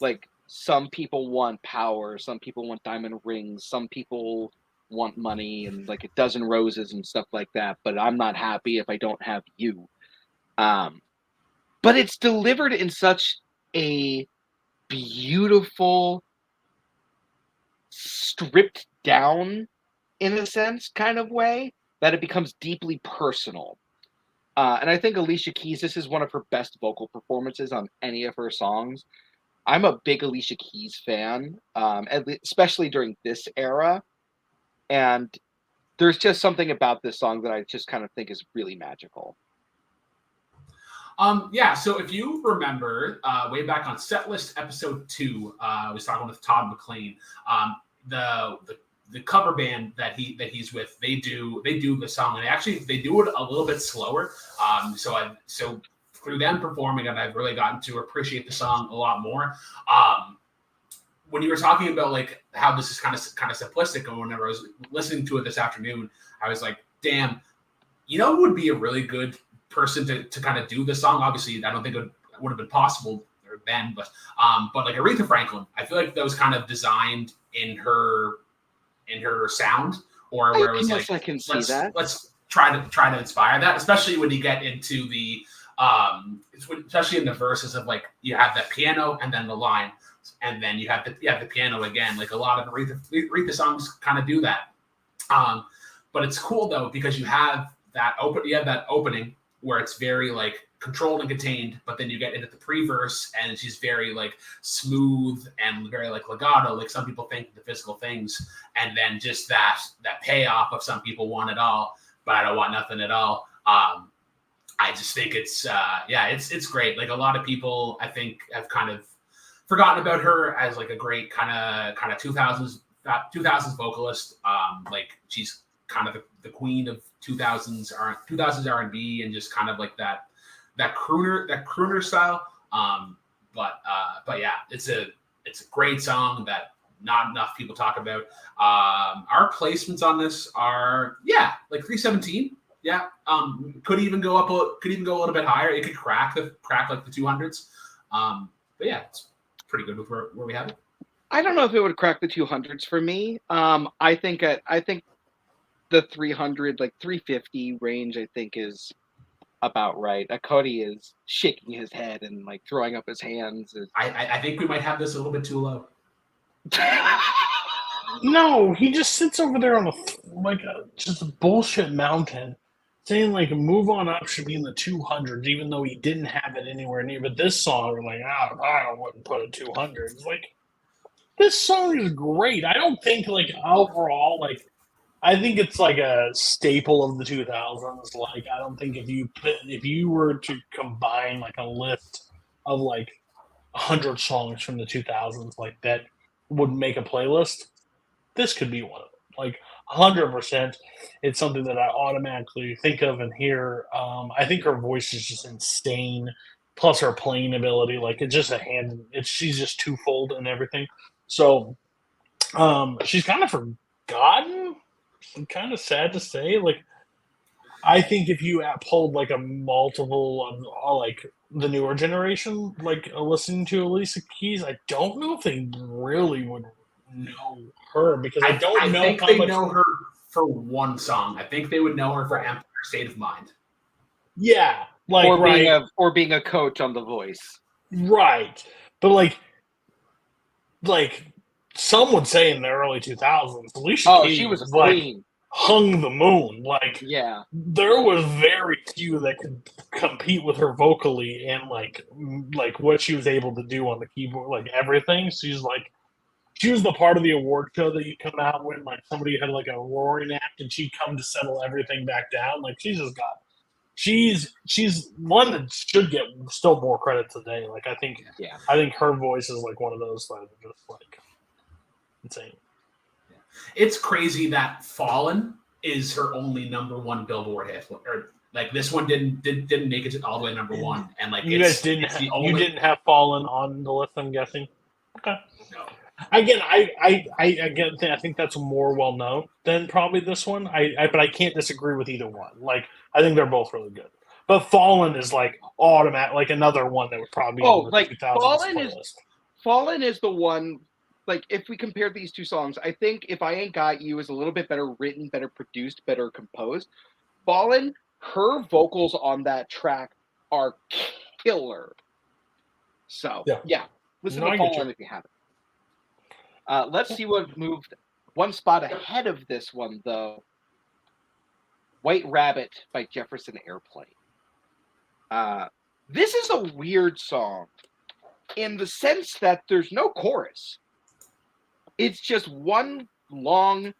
Like some people want power, some people want diamond rings, some people want money and like a dozen roses and stuff like that, but I'm not happy if I don't have you. But it's delivered in such a beautiful, stripped down, in a sense, kind of way that it becomes deeply personal. And I think Alicia Keys, this is one of her best vocal performances on any of her songs. I'm a big Alicia Keys fan, especially during this era. And there's just something about this song that I just kind of think is really magical. Yeah, so if you remember, way back on Setlist episode 2, I was talking with Todd McLean. The cover band that he's with, they do the song, and actually they do it a little bit slower. So through them performing it, I've really gotten to appreciate the song a lot more. When you were talking about like how this is kind of simplistic, and whenever I was listening to it this afternoon, I was like, damn, who would be a really good person to kind of do this song? Obviously, I don't think it would have been possible then, but like Aretha Franklin, I feel like that was kind of designed in her sound, or where it was like, I can see let's try to inspire that, especially when you get into the especially in the verses of like you have that piano and then the line, and then you have the piano again. Like a lot of Aretha songs kind of do that. But it's cool though because you have that opening where it's very like controlled and contained, but then you get into the pre-verse and she's very like smooth and very like legato, like some people think the physical things, and then just that payoff of some people want it all, but I don't want nothing at all. I just think it's great. Like a lot of people I think have kind of forgotten about her as like a great kind of 2000s vocalist. Like she's kind of the queen of 2000s R&B, and just kind of like that crooner style. But yeah, it's a great song that not enough people talk about. Our placements on this are like 317. Yeah, could even go a little bit higher. It could crack like the 200s. But yeah, it's pretty good with where we have it. I don't know if it would crack the 200s for me. I think the 300, like 350 range, I think is about right. Cody is shaking his head and like throwing up his hands. I think we might have this a little bit too low. No, he just sits over there on just a bullshit mountain, saying like "Move On Up" should be in the 200s, even though he didn't have it anywhere near. But this song, like, I wouldn't put it 200s. Like, this song is great. I don't think like overall, like, I think it's like a staple of the 2000s. Like, I don't think if you were to combine like a list of like 100 songs from the 2000s, like that would make a playlist, this could be one of them. Like 100%, it's something that I automatically think of and hear. I think her voice is just insane. Plus her playing ability, like it's just a hand. She's just twofold and everything. So she's kind of forgotten. Kind of sad to say. Like I think if you pulled like a multiple of like the newer generation, like listening to Alicia Keys, I don't know if they really would know her because I don't know think how they much. know her for one song. I think they would know her for Empire State of Mind. Yeah, like or being a coach on The Voice. Right, but like some would say in the early 2000s, Alicia Keys she was a like queen. hung the moon. Like Yeah, there was very few that could compete with her vocally and like what she was able to do on the keyboard, like everything. She was the part of the award show that you come out when like somebody had like a roaring act and she'd come to settle everything back down. Like she's one that should get still more credit today. Like I think her voice is like one of those that are just like insane. It's crazy that Fallen is her only #1 Billboard hit. Or like this one didn't make it all the way #1, and like you guys didn't have Fallen on the list. I'm guessing. Okay. No. Again, I think that's more well known than probably this one. But I can't disagree with either one. Like I think they're both really good. But Fallen is like automatic, like another one that would probably be on the 2000s playlist. Fallen is the one. Like if we compare these two songs, I think If I Ain't Got You is a little bit better written, better produced, better composed. Fallen, her vocals on that track are killer. So yeah listen to Fallen if you haven't. Let's see what moved one spot ahead of this one, though. White Rabbit by Jefferson Airplane. This is a weird song in the sense that there's no chorus. It's just one long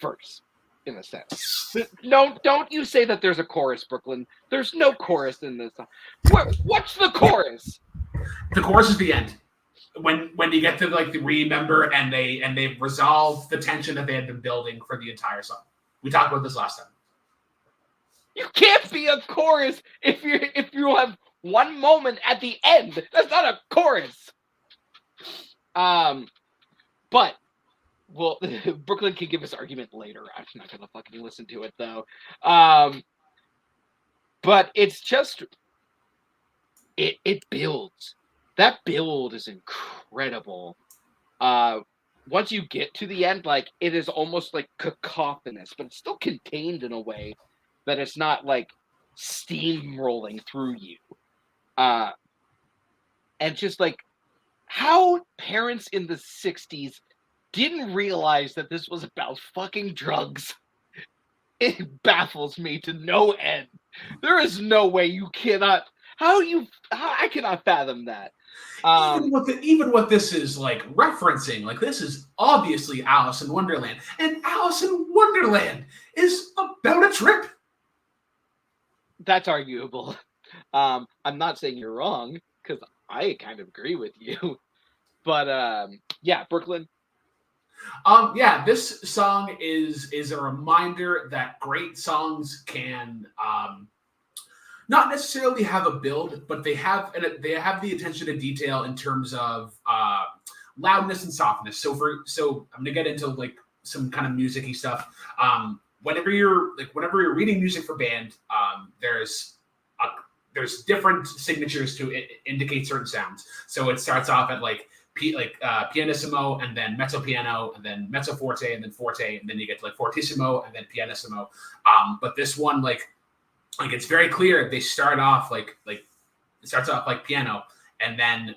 verse, in a sense. No, don't you say that there's a chorus, Brooklyn. There's no chorus in this song. What's the chorus? The chorus is the end. When you get to like the remember and they resolve the tension that they had been building for the entire song. We talked about this last time. You can't be a chorus if you have one moment at the end. That's not a chorus. But well, Brooklyn can give his argument later. I'm not gonna fucking listen to it though. But it's just it builds. That build is incredible. Once you get to the end, like it is almost like cacophonous, but it's still contained in a way that it's not like steamrolling through you. And just like how parents in the 60s didn't realize that this was about fucking drugs. It baffles me to no end. There is no way you cannot. I cannot fathom that. Even what this is like referencing, like this is obviously Alice in Wonderland, and Alice in Wonderland is about a trip. That's arguable. I'm not saying you're wrong because I kind of agree with you, but yeah, Brooklyn. Yeah, this song is a reminder that great songs can not necessarily have a build, but they have the attention to detail in terms of loudness and softness. So I'm gonna get into like some kind of music-y stuff. Whenever you're reading music for band, there's different signatures to indicate certain sounds. So it starts off at like pianissimo, and then mezzo piano, and then mezzo forte, and then forte, and then you get to like fortissimo, and then pianissimo. But this one, like it's very clear. They start off like it starts off like piano, and then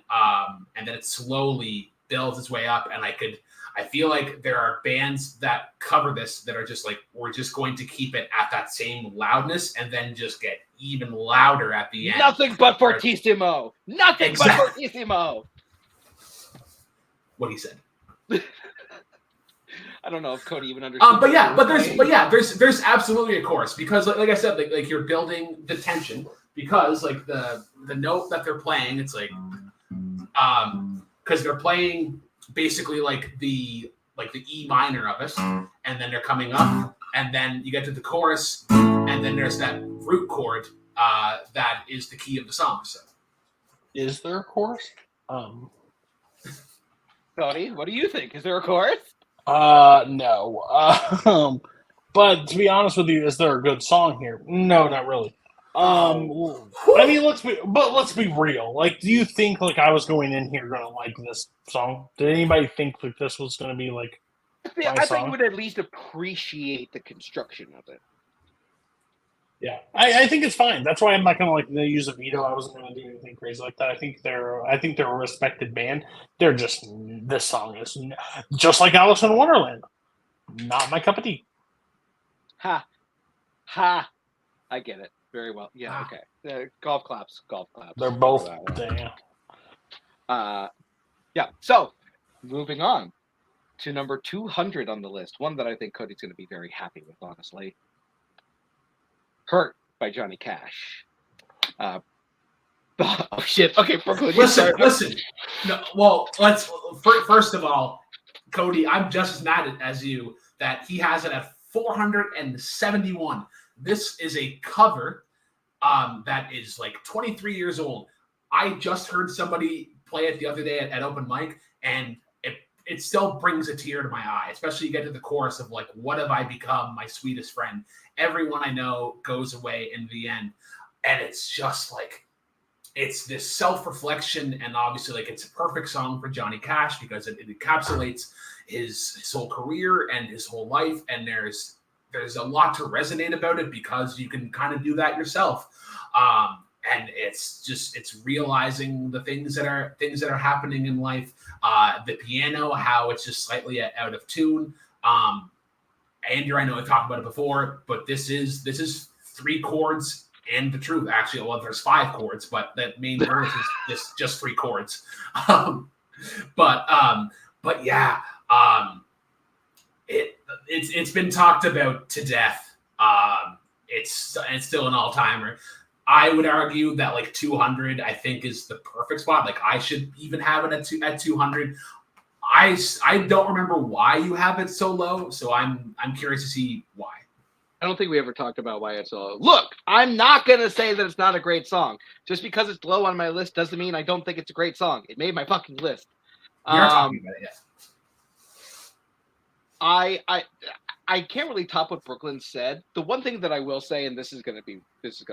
it slowly builds its way up. And I feel like there are bands that cover this that are just like, we're just going to keep it at that same loudness and then just get even louder at the end. Nothing but fortissimo. Nothing but fortissimo. What he said. I don't know if Cody even understood. There's absolutely a chorus because like I said, like you're building the tension because like the note that they're playing, it's like because they're playing basically like the like the E minor of it, and then they're coming up, and then you get to the chorus, and then there's that root chord that is the key of the song. So, is there a chorus? Cody, what do you think? Is there a chorus? No. But to be honest with you, is there a good song here? No, not really. I mean, let's be real. Like, do you think like I was going in here gonna like this song? Did anybody think like this was gonna be like I thought you would at least appreciate the construction of it. Yeah, I think it's fine. That's why I'm not gonna like use a veto. I wasn't gonna do anything crazy like that. I think they're a respected band. They're just this song is just like Alice in Wonderland. Not my cup of tea. Ha. I get it very well. Yeah. Okay. Golf claps. They're both damn. Yeah. So, moving on to number 200 on the list. One that I think Cody's going to be very happy with, honestly. Hurt by Johnny Cash. Oh shit. Okay, Brooklyn. Listen. No, well, first of all, Cody, I'm just as mad as you that he has it at 471. This is a cover that is like 23 years old. I just heard somebody play it the other day at open mic, and it still brings a tear to my eye, especially you get to the chorus of like, what have I become, my sweetest friend? Everyone I know goes away in the end. And it's just like, it's this self-reflection, and obviously like it's a perfect song for Johnny Cash because it encapsulates his whole career and his whole life. And there's a lot to resonate about it because you can kind of do that yourself. And it's realizing the things that are happening in life. The piano, how it's just slightly out of tune. Andrew, I know I talked about it before, but this is 3 chords and the truth. Actually, well, there's 5 chords, but that main verse is just 3 chords. But yeah, it's been talked about to death. It's still an all-timer. I would argue that like 200, I think, is the perfect spot. Like I should even have it at 200. I don't remember why you have it so low, so I'm curious to see why. I don't think we ever talked about why it's so low. Look, I'm not gonna say that it's not a great song. Just because it's low on my list doesn't mean I don't think it's a great song. It made my fucking list. You're talking about it, yes. I can't really top what Brooklyn said. The one thing that I will say, and this is gonna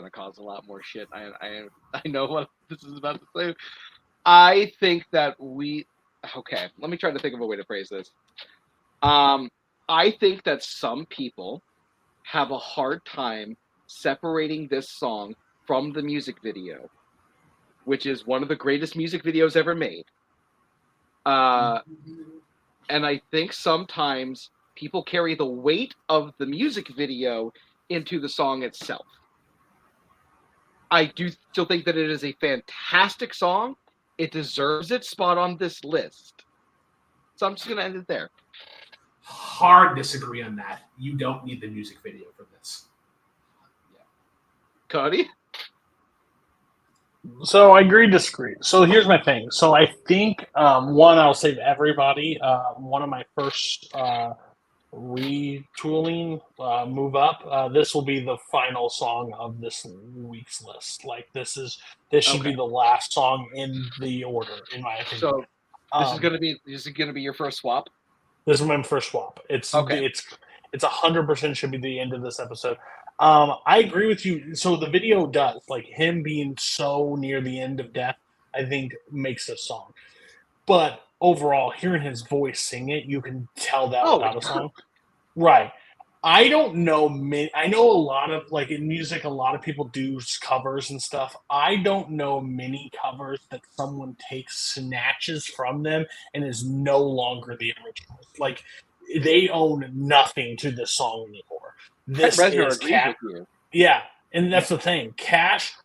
cause a lot more shit. I know what this is about to say. I think that okay, let me try to think of a way to phrase this. I think that some people have a hard time separating this song from the music video, which is one of the greatest music videos ever made. And I think sometimes people carry the weight of the music video into the song itself. I do still think that it is a fantastic song. It deserves its spot on this list. So I'm just going to end it there. Hard disagree on that. You don't need the music video for this. Yeah. Cody? So I agree, disagree. So here's my thing. So I think, one, I'll save everybody. One of my first retooling move up. This will be the final song of this week's list. Like this should be the last song in the order, in my opinion. So this is gonna be your first swap. This is my first swap. It's 100% should be the end of this episode. I agree with you. So the video does, like him being so near the end of death, I think makes this song. But overall, hearing his voice sing it, you can tell that without a song. Right. I don't know. I know a lot of, like in music, a lot of people do covers and stuff. I don't know many covers that someone takes snatches from them and is no longer the original. Like they own nothing to this song anymore. This is Cash. Yeah, and that's the thing. Cash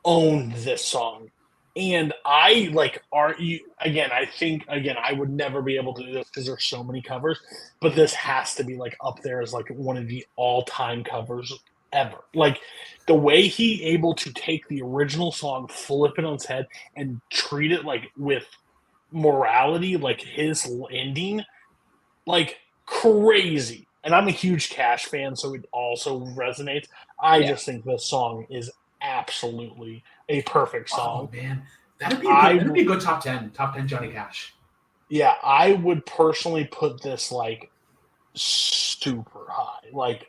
owned this song. And I I would never be able to do this because there's so many covers, but this has to be like up there as like one of the all-time covers ever. Like the way he able to take the original song, flip it on its head, and treat it like with morality, like his ending. like crazy. And I'm a huge Cash fan, so it also resonates. I Yeah. just think this song is absolutely a perfect Oh song. man, that'd be a I good. That'd be a good top 10 Johnny Cash. Yeah, I would personally put this like super high, like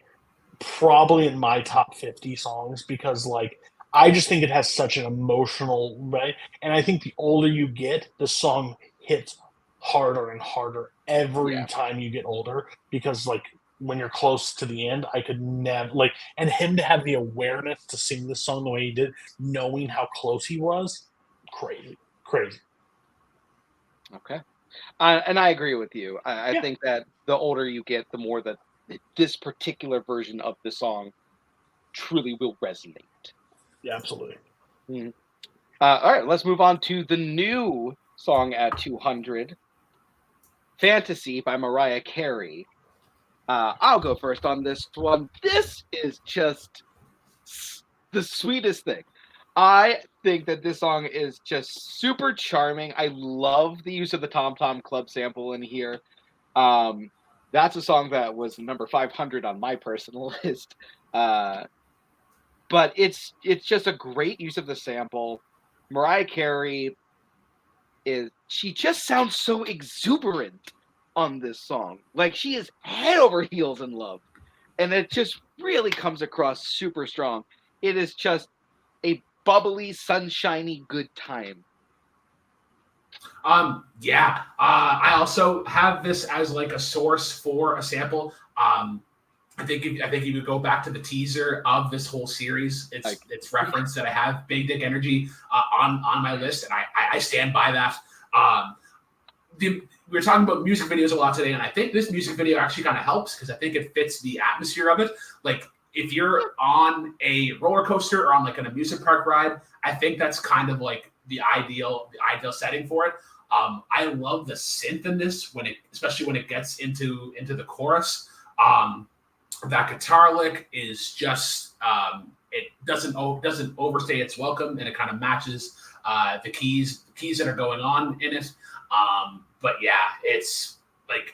probably in my top 50 songs because like I just think it has such an emotional way, and I think the older you get, the song hits harder and harder every Yeah. time you get older because like when you're close to the end, I could never like, and him to have the awareness to sing this song the way he did, knowing how close he was, crazy, crazy. Okay. And I agree with you. I Yeah, think that the older you get, the more that this particular version of the song truly will resonate. yeah, absolutely. Mhm. All right, let's move on to the new song at 200, Fantasy by Mariah Carey. I'll go first on this one. This is just the sweetest thing. I think that this song is just super charming. I love the use of the Tom Tom Club sample in here. Um, that's a song that was number 500 on my personal list. Uh, but it's just a great use of the sample. Mariah Carey is she just sounds so exuberant on this song. Like she is head over heels in love. And it just really comes across super strong. It is just a bubbly, sunshiny good time. Yeah. I also have this as like a source for a sample. I think if you go back to the teaser of this whole series, Like, it's referenced that I have Big Dick Energy on my list, and I stand by that. Um, we were talking about music videos a lot today, and I think this music video actually kind of helps because I think it fits the atmosphere of it. Like if you're on a roller coaster or on like an amusement park ride, I think that's kind of like the ideal setting for it. I love the synth in this especially when it gets into the chorus. That guitar lick is just it doesn't overstay its welcome, and it kind of matches the keys that are going on in it. But yeah, it's like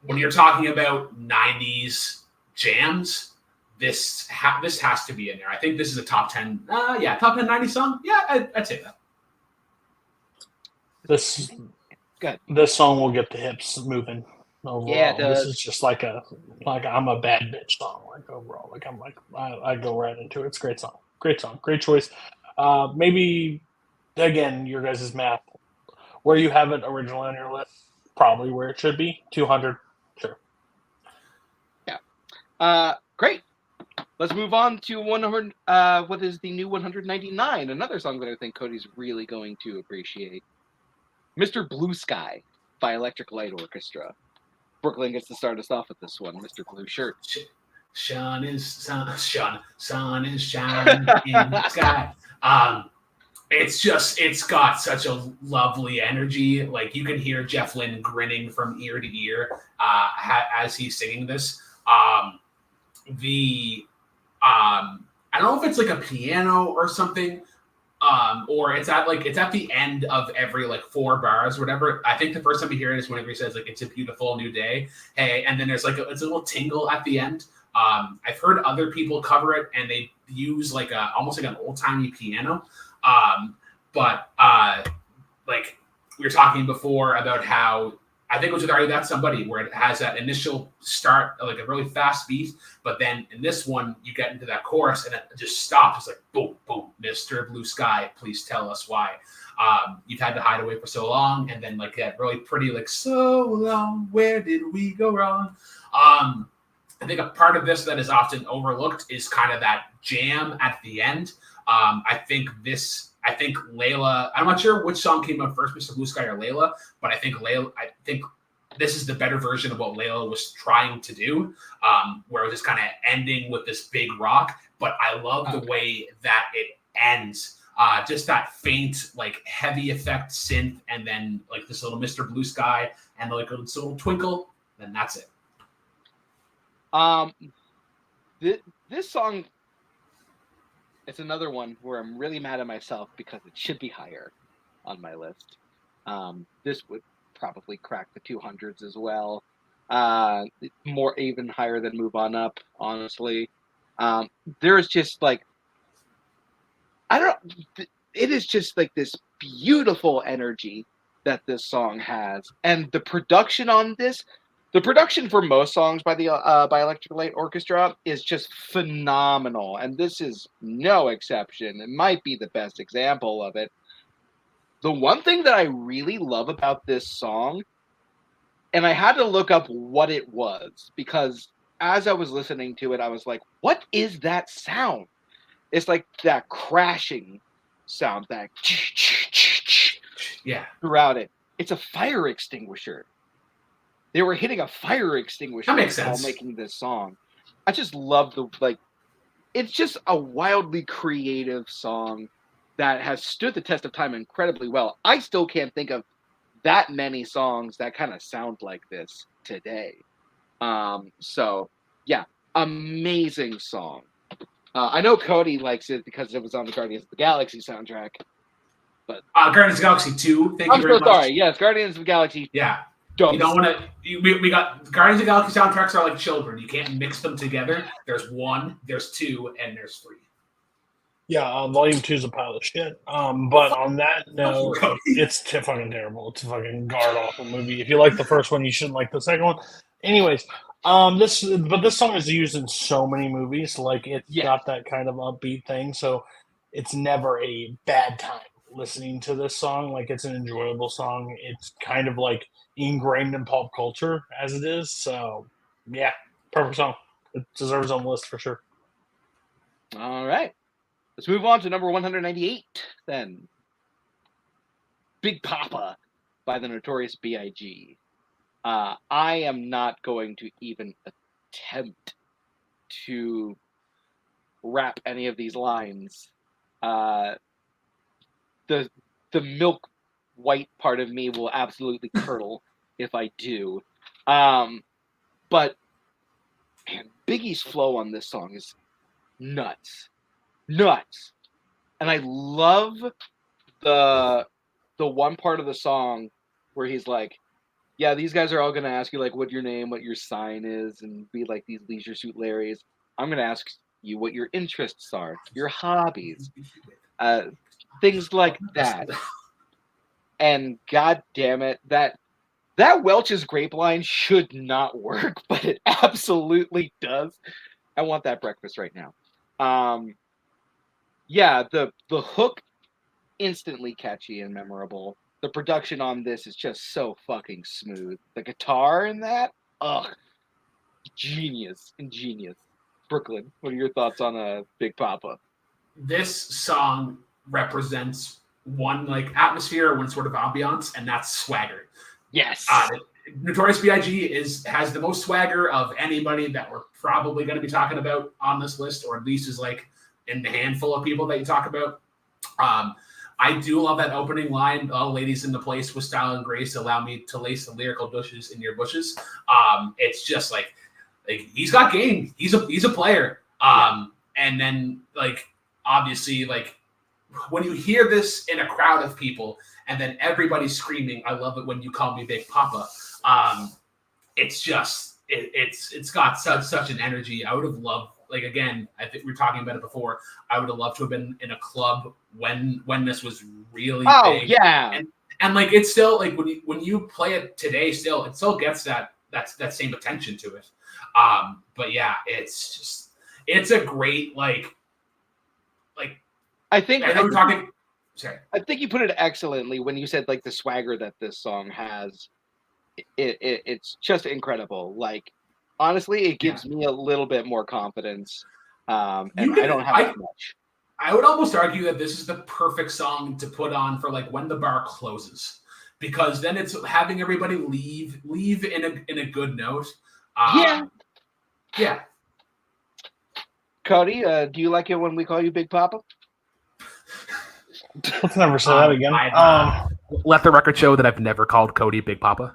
when you're talking about 90s jams, this has to be in there. I think this is a top 10 top 10 90 song. Yeah, I'd say that. This good. this song will get the hips moving Yeah, it overall. This is does. just like I'm a bad bitch song, like overall. Like I'm like I go right into it. It's a great song. Great song. Great choice. Maybe again, your guys' math. Where you have it originally on your list, probably where it should be. 200. Sure. Yeah. Great. Let's move on to 100. What is the new 199? Another song that I think Cody's really going to appreciate. Mr. Blue Sky by Electric Light Orchestra. Brooklyn gets to start us off with this one, Mr. Blue Shirt. Sun is shining in the sky. It's got such a lovely energy. Like you can hear Jeff Lynne grinning from ear to ear as he's singing this. The I don't know if it's like a piano or something, or it's at the end of every like 4 bars or whatever. I think the first time you hear it is whenever he says like it's a beautiful new day, hey, and then there's like it's a little tingle at the end. I've heard other people cover it and they use like almost like an old timey piano. But like we were talking before about how I think it was with Are You That Somebody where it has that initial start, like a really fast beat, but then in this one you get into that chorus and it just stops. It's like boom, boom, Mr. Blue Sky, please tell us why. You've had to hide away for so long, and then like that really pretty like so long, where did we go wrong? I think a part of this that is often overlooked is kind of that jam at the end. I think Layla, I'm not sure which song came out first, Mr. Blue Sky or Layla, but I think this is the better version of what Layla was trying to do, where it was just kind of ending with this big rock. But I love the way that it ends. Just that faint, like heavy effect synth, and then like this little Mr. Blue Sky and like a little twinkle, then that's it. This song, it's another one where I'm really mad at myself because it should be higher on my list. This would probably crack the 200s as well. More even higher than Move On Up, honestly. There's just like it is just like this beautiful energy that this song has, and the production on this, the production for most songs by the by Electric Light Orchestra is just phenomenal, and this is no exception. It might be the best example of it. The one thing that I really love about this song, and I had to look up what it was, because as I was listening to it, I was like, what is that sound? It's like that crashing sound, that throughout it. It's a fire extinguisher. They were hitting a fire extinguisher That makes while sense. making this song. I just love it's just a wildly creative song that has stood the test of time incredibly well. I still can't think of that many songs that kind of sound like this today. So yeah, amazing song. I know Cody likes it because it was on the Guardians of the Galaxy soundtrack. But Guardians of the Galaxy 2. I'm so sorry. Yes, Guardians of the Galaxy. Yeah. Dope. You don't want to. We got Guardians of the Galaxy soundtracks are like children. You can't mix them together. There's 1, there's 2, and there's 3. Yeah, Volume 2 is a pile of shit. But on that note, it's fucking terrible. It's a fucking god awful movie. If you like the first one, you shouldn't like the second one. Anyways, this song is used in so many movies. Like it's got that kind of upbeat thing, so it's never a bad time listening to this song. Like it's an enjoyable song. It's kind of like ingrained in pop culture as it is. So yeah, perfect song. It deserves on the list for sure. All right. Let's move on to number 198 then. Big Papa by the Notorious B.I.G. I am not going to even attempt to rap any of these lines. The milk white part of me will absolutely curdle if I do. But man, Biggie's flow on this song is nuts. And I love the one part of the song where he's like, yeah, these guys are all going to ask you like what your name, what your sign is, and be like these Leisure Suit Larrys. I'm going to ask you what your interests are, your hobbies, things like that. And god damn it, that Welch's grape line should not work, but it absolutely does. I want that breakfast right now. Yeah, the hook, instantly catchy and memorable. The production on this is just so fucking smooth. The guitar in that, ingenious. Brooklyn, what are your thoughts on Big Papa? This song represents one like atmosphere, one sort of ambiance, and that's swagger. Yes. Notorious B.I.G. has the most swagger of anybody that we're probably going to be talking about on this list, or at least is like in the handful of people that you talk about. I do love that opening line, "Oh, ladies in the place with style and grace, allow me to lace the lyrical bushes in your bushes." It's just like he's got game. He's a player. And then like obviously like when you hear this in a crowd of people and then everybody's screaming, "I love it when you call me Big Papa." It's just it's got such an energy. I would have loved. Like again, I think we were talking about it before. I would have loved to have been in a club when this was really big. Yeah. And like it's still like when you play it today, it still gets that same attention to it. But yeah, it's a great like. I think we're talking. Sorry. I think you put it excellently when you said like the swagger that this song has. It's just incredible. Like. Honestly, it gives me a little bit more confidence, and I don't have that much. I would almost argue that this is the perfect song to put on for like when the bar closes, because then it's having everybody leave in a good note. Yeah. Cody, do you like it when we call you Big Papa? Let's never say that again. Let the record show that I've never called Cody Big Papa.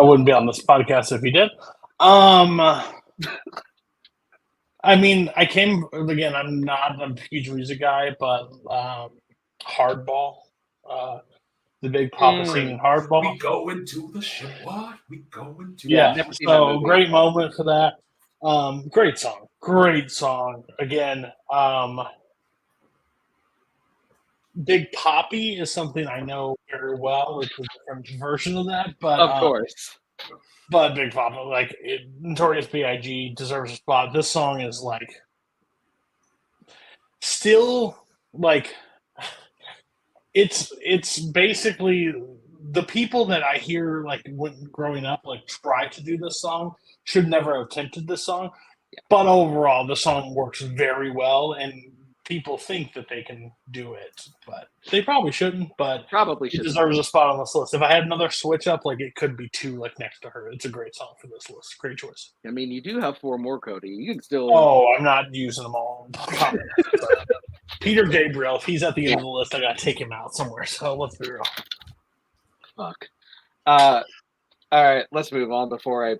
I wouldn't be on this podcast if he did. I mean, I'm not a huge music guy, but Hardball the Big Papa singing Hardball. We go into the ship. What? We go into Yeah, Yeah, never seen that so movie. great moment for that. Great song. Again, Big Poppy is something I know very well. It's a different version of that, Of course. but Big Papa, like Notorious B.I.G. deserves a spot. This song is like still like it's basically the people that I hear like when growing up like try to do this song should never have attempted this song. But overall, the song works very well, and people think that they can do it, but they probably shouldn't. But Probably it should. deserves a spot on this list. If I had another switch up, like it could be two, like next to her. It's a great song for this list. Great choice. I mean, you do have 4 more, Cody. You can still. Oh, I'm not using them all. Peter Gabriel, if he's at the end of the list, I gotta take him out somewhere. So let's be real. Fuck. All right, let's move on before I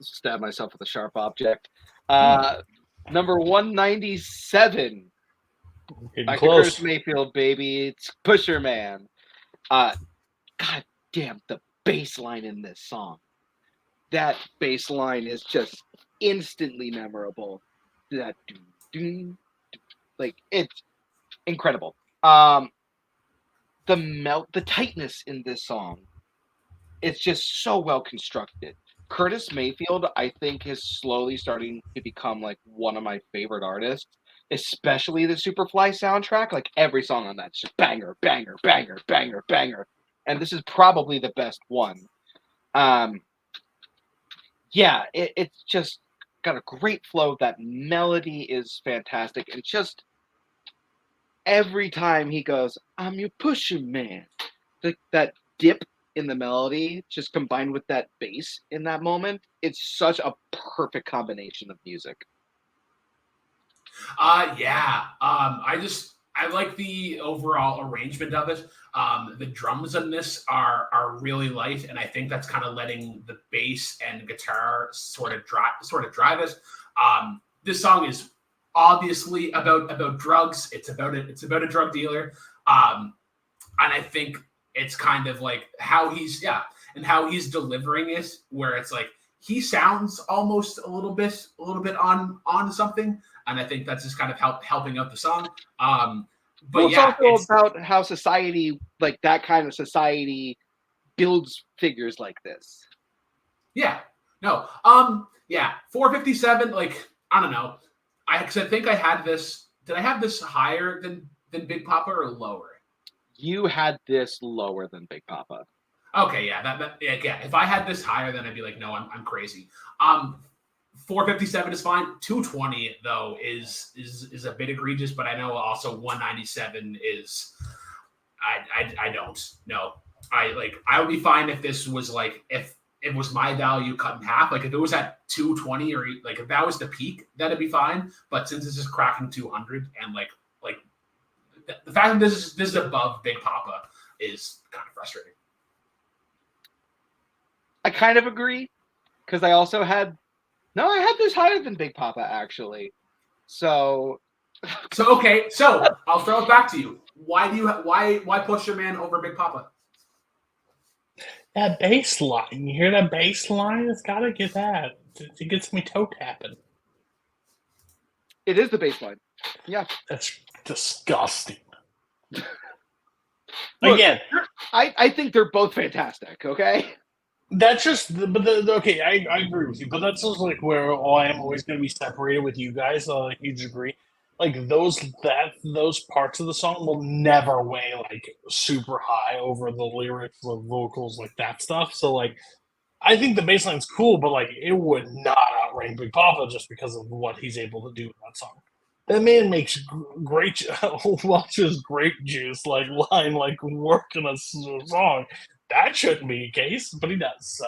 stab myself with a sharp object. Number 197. Getting Back close. to Curtis Mayfield, baby. It's Pusher Man. God damn, the bass line in this song. That bass line is just instantly memorable. That like it's incredible. The tightness in this song, it's just so well constructed. Curtis Mayfield, I think, is slowly starting to become like one of my favorite artists, especially the Superfly soundtrack. Like every song on that's just banger, banger, banger, banger, banger. And this is probably the best one. Yeah, it's just got a great flow. That melody is fantastic. And just every time he goes, I'm your pusher man, that dip in the melody, just combined with that bass in that moment, it's such a perfect combination of music. Yeah. I like the overall arrangement of it. The drums in this are really light, and I think that's kind of letting the bass and guitar sort of drive it. This song is obviously about drugs. It's about a drug dealer, and I think it's kind of like how he's delivering it, where it's like he sounds almost a little bit on something, and I think that's just kind of helping out the song. But it's also about how society, like that kind of society, builds figures like this. Yeah. No. Yeah. 457. Like I don't know. I think I had this. Did I have this higher than Big Papa or lower? You had this lower than Big Papa. Okay, yeah, yeah. If I had this higher, then I'd be like, no, I'm crazy. 457 is fine. 220 though is a bit egregious, but I know also 197 is. I don't know. I would be fine if this was like if it was my value cut in half. Like if it was at 220 or like if that was the peak, that'd be fine. But since it's just cracking 200 and like the fact that this is above Big Papa is kind of frustrating. I kind of agree because I also had this higher than Big Papa actually. So okay, so I'll throw it back to you. Why Pusher Man over Big Papa? That bass line, you hear that bass line? It's gotta get that. It gets me toe tapping. It is the bass line. Yeah, that's disgusting. Look, again, I think they're both fantastic. Okay. That's just, okay. I agree with you, but that's just like where I am always going to be separated with you guys. A huge degree, like those parts of the song will never weigh like super high over the lyrics, the vocals, like that stuff. So like, I think the bass line's cool, but like it would not outrank Big Papa just because of what he's able to do in that song. That man makes great Welch's grape juice like line like work in a song. That shouldn't be the case, but he does. So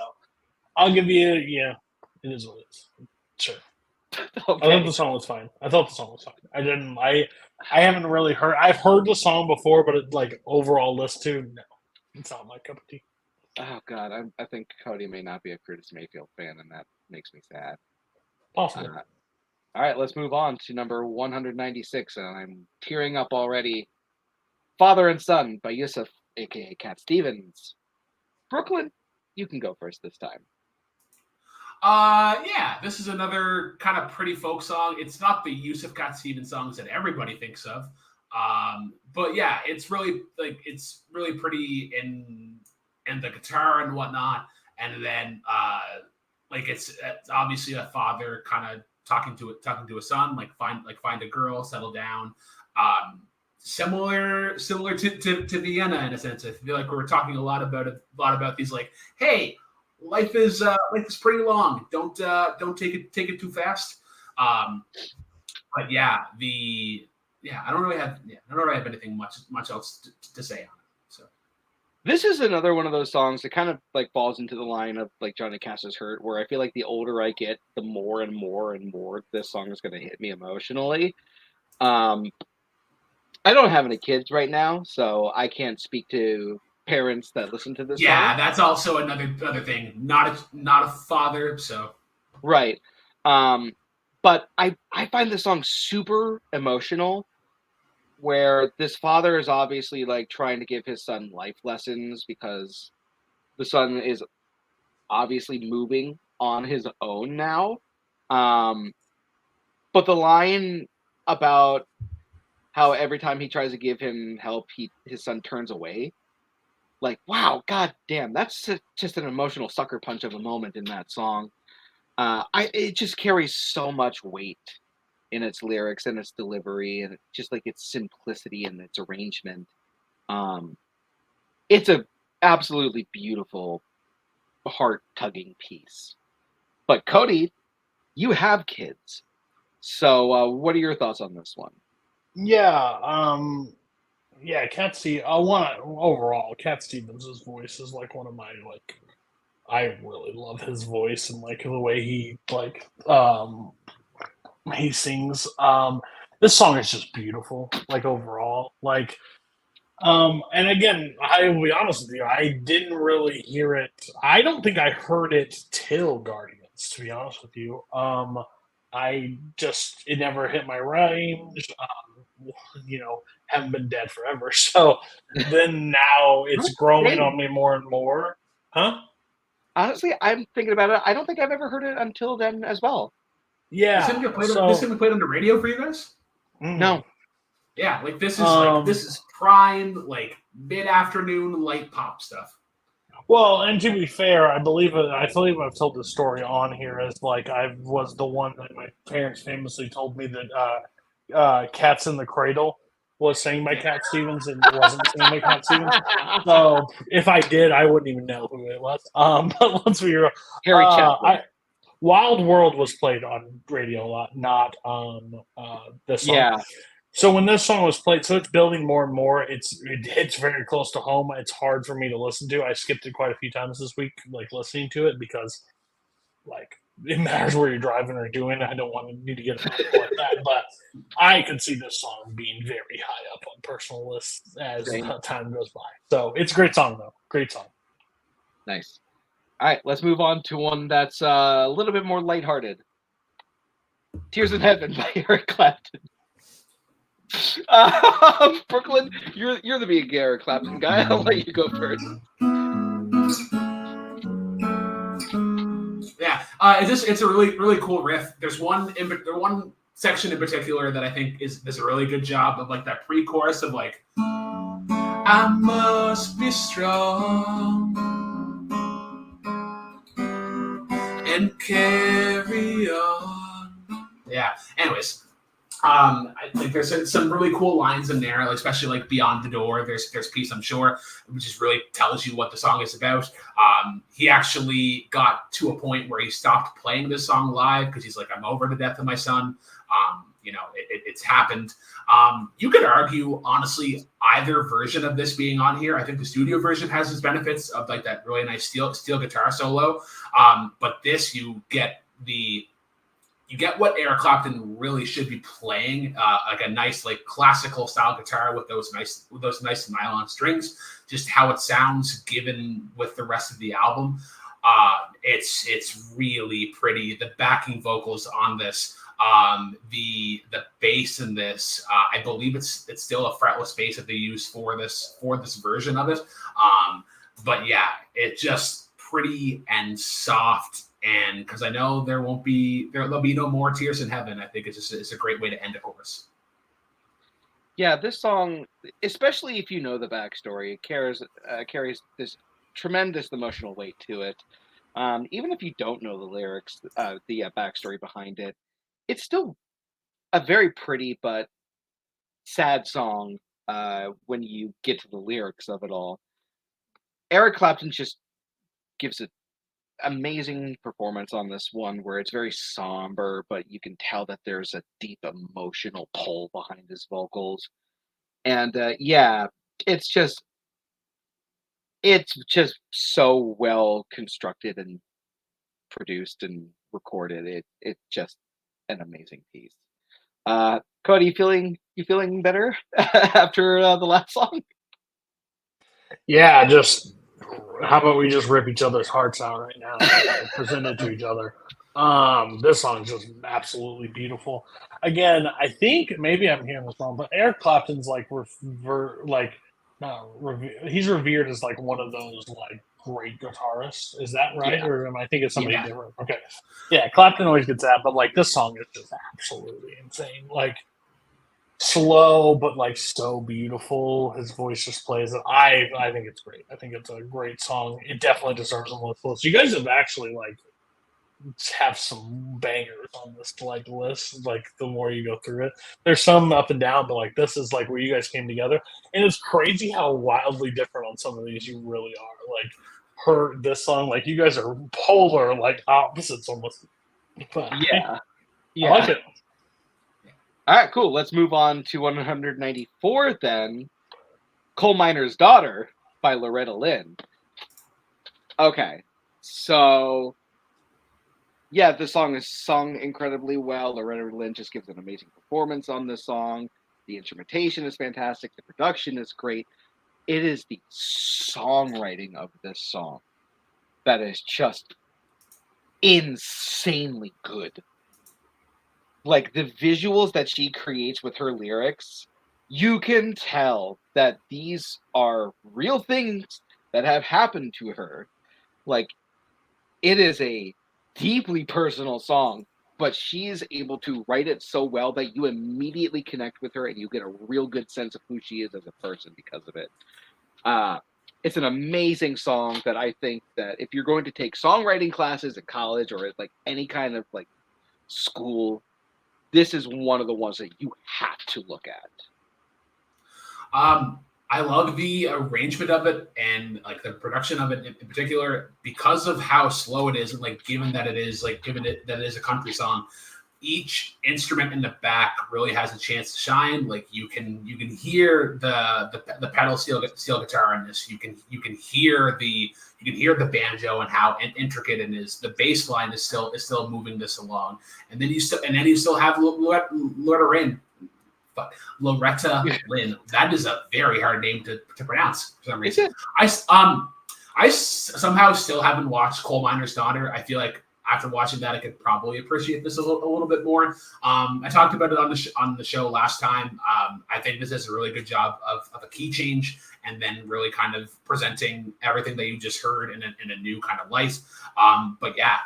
I'll give you, it is what it is. Sure. Okay. I thought the song was fine. I haven't really heard. I've heard the song before, but like overall list to no, it's not my cup of tea. Oh God, I think Cody may not be a Curtis Mayfield fan, and that makes me sad. Possible. All right, let's move on to number 196, and I'm tearing up already. Father and Son by Yusuf aka Cat Stevens. Brooklyn, you can go first this time. Yeah, this is another kind of pretty folk song. It's not the use of Cat Stevens songs that everybody thinks of. But yeah, it's really pretty in the guitar and whatnot. And then it's obviously a father kind of talking to a son, find a girl, settle down. Similar to Vienna in a sense. I feel like we're talking a lot about these, like, hey, life is pretty long. Don't take it too fast. But yeah, I don't really have anything much else to say on it. So this is another one of those songs that kind of like falls into the line of like Johnny Cash's Hurt, where I feel like the older I get, the more and more and more this song is going to hit me emotionally. I don't have any kids right now, so I can't speak to parents that listen to this song. Yeah, that's also another thing. Not a father, so right. But I find this song super emotional, where this father is obviously like trying to give his son life lessons because the son is obviously moving on his own now. But the line about how every time he tries to give him help, his son turns away. Like, wow, god damn, that's just an emotional sucker punch of a moment in that song. It just carries so much weight in its lyrics and its delivery, and just like its simplicity and its arrangement. It's a absolutely beautiful, heart-tugging piece. But Cody, you have kids, so what are your thoughts on this one? Yeah, Cat Stevens. Overall, Cat Stevens' voice is like one of my like. I really love his voice and like the way he he sings. This song is just beautiful. Like overall, like and again, I will be honest with you, I didn't really hear it. I don't think I heard it till Guardians, to be honest with you. It never hit my range. Haven't been dead forever. So then now it's growing on me more and more. Huh? Honestly, I'm thinking about it. I don't think I've ever heard it until then as well. Yeah. This didn't played on the radio for you guys? No. Yeah, like this is prime, like mid-afternoon light pop stuff. Well, and to be fair, I believe I've told this story on here as like I was the one that my parents famously told me that "Cats in the Cradle" was sang by Cat Stevens and wasn't sang by Cat Stevens. So if I did, I wouldn't even know who it was. But once we were Harry Chapman. Wild World was played on radio a lot, not on this song. Yeah. So when this song was played, so it's building more and more. It hits very close to home. It's hard for me to listen to. I skipped it quite a few times this week, like listening to it because, like, it matters where you're driving or doing. I don't need to get a like that, but I could see this song being very high up on personal lists as time goes by. So it's a great song, though. Great song. Nice. All right, let's move on to one that's a little bit more lighthearted. Tears in Heaven by Eric Clapton. Brooklyn, you're the big Eric Clapton guy. I'll let you go first. Yeah, it's a really cool riff. There's one section in particular that I think is a really good job of like that pre-chorus of like, I must be strong and carry on. Yeah. Anyways. I think there's some really cool lines in there, especially like Beyond the Door. There's Peace, I'm Sure, which just really tells you what the song is about. He actually got to a point where he stopped playing this song live because he's like, I'm over the death of my son. It's happened. You could argue, honestly, either version of this being on here. I think the studio version has its benefits of like that really nice steel guitar solo. But this, you get what Eric Clapton really should be playing, like a nice, like classical style guitar with those nice nylon strings. Just how it sounds given with the rest of the album. It's really pretty. The backing vocals on this, the bass in this, I believe it's still a fretless bass that they use for this version of it. But yeah, it's just pretty and soft. And because I know there'll be no more tears in heaven. I think it's a great way to end a chorus. Yeah, this song, especially if you know the backstory, carries this tremendous emotional weight to it. Even if you don't know the lyrics, the backstory behind it, it's still a very pretty but sad song when you get to the lyrics of it all. Eric Clapton just gives an amazing performance on this one where it's very somber, but you can tell that there's a deep emotional pull behind his vocals. And yeah, it's just so well constructed and produced and recorded. It's just an amazing piece. Cody, you feeling better after the last song? Yeah, just how about we just rip each other's hearts out right now and present it to each other. This song is just absolutely beautiful. Again, I think maybe I'm hearing this wrong, but Eric Clapton's like he's revered as like one of those like great guitarists. Is that right, Yeah. or am I thinking somebody Yeah. different? Okay, yeah, Clapton always gets that, but like this song is just absolutely insane. Like slow but like so beautiful. His voice just plays it. I think it's great. I think it's a great song. It definitely deserves a list. You guys have actually like have some bangers on this like list. Like the more you go through it, there's some up and down, but like this is like where you guys came together, and it's crazy how wildly different on some of these you really are. Like this song, like you guys are polar like opposites almost. But Yeah. I like it. All right, cool. Let's move on to 194 then. Coal Miner's Daughter by Loretta Lynn. Okay, so yeah, the song is sung incredibly well. Loretta Lynn just gives an amazing performance on this song. The instrumentation is fantastic. The production is great. It is the songwriting of this song that is just insanely good. Like the visuals that she creates with her lyrics, you can tell that these are real things that have happened to her. Like it is a deeply personal song, but she is able to write it so well that you immediately connect with her and you get a real good sense of who she is as a person because of it. It's an amazing song that I think that if you're going to take songwriting classes at college or at like any kind of like school, this is one of the ones that you have to look at. I love the arrangement of it and like the production of it in particular because of how slow it is, and like given that it is a country song, each instrument in the back really has a chance to shine. Like you can hear the pedal steel guitar in this. You can hear the banjo and how intricate it is. The bass line is still moving this along, and then you still have Loretta Lynn. That is a very hard name to pronounce for some reason. I somehow still haven't watched Coal Miner's Daughter. I feel like after watching that, I could probably appreciate this a little bit more. I talked about it on the show last time. I think this does a really good job of a key change and then really kind of presenting everything that you just heard in a new kind of light. But yeah,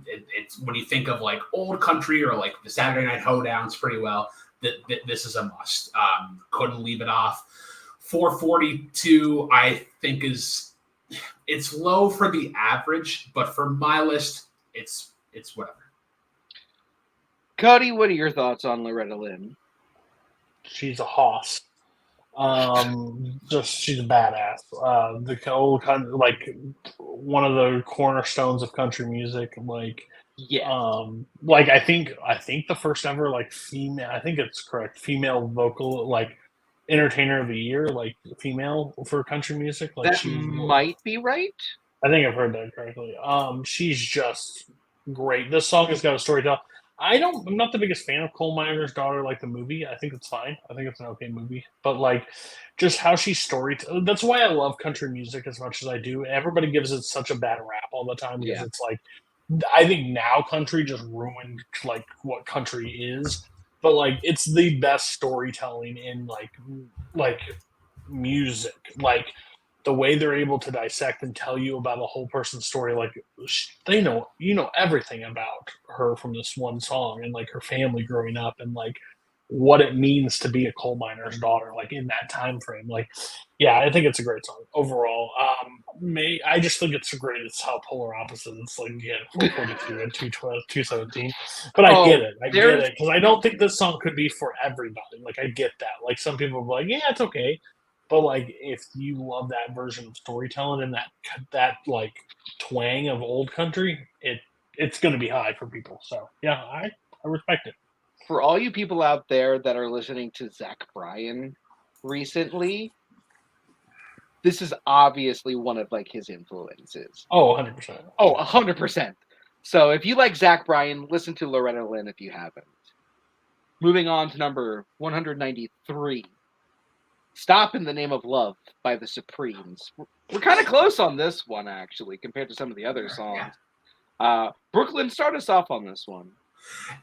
it's when you think of like old country or like the Saturday Night Hoedowns pretty well. This is a must. Couldn't leave it off. 442, I think it's low for the average, but for my list, it's whatever. Cody, what are your thoughts on Loretta Lynn? She's a hoss. She's a badass. The old kind of like one of the cornerstones of country music. Like, yeah, like I think the first ever like female. I think it's correct. Female vocal like entertainer of the year, like female for country music. Like that might be right. I think I've heard that correctly. She's just great. This song has got a story to tell. I'm not the biggest fan of Coal Miner's Daughter, like the movie. I think it's fine. I think it's an okay movie. But like, just how she that's why I love country music as much as I do. Everybody gives it such a bad rap all the time because Yeah. it's like, I think now country just ruined like what country is. But like, it's the best storytelling in like music. Like the way they're able to dissect and tell you about a whole person's story, like they know, everything about her from this one song and like her family growing up and like what it means to be a coal miner's daughter, like in that time frame. Like, yeah, I think it's a great song overall. I just think it's great. It's how polar opposites, like, yeah, 442 and 212, 217. But I get it. I get it because I don't think this song could be for everybody. Like, I get that. Like, some people are like, yeah, it's okay. But like, if you love that version of storytelling and that like twang of old country, it's going to be high for people. So yeah, I respect it. For all you people out there that are listening to Zach Bryan recently, this is obviously one of like his influences. Oh, 100%. Oh, 100%. So if you like Zach Bryan, listen to Loretta Lynn if you haven't. Moving on to number 193. Stop in the Name of Love by the Supremes. We're kind of close on this one, actually, compared to some of the other songs. Brooklyn, start us off on this one.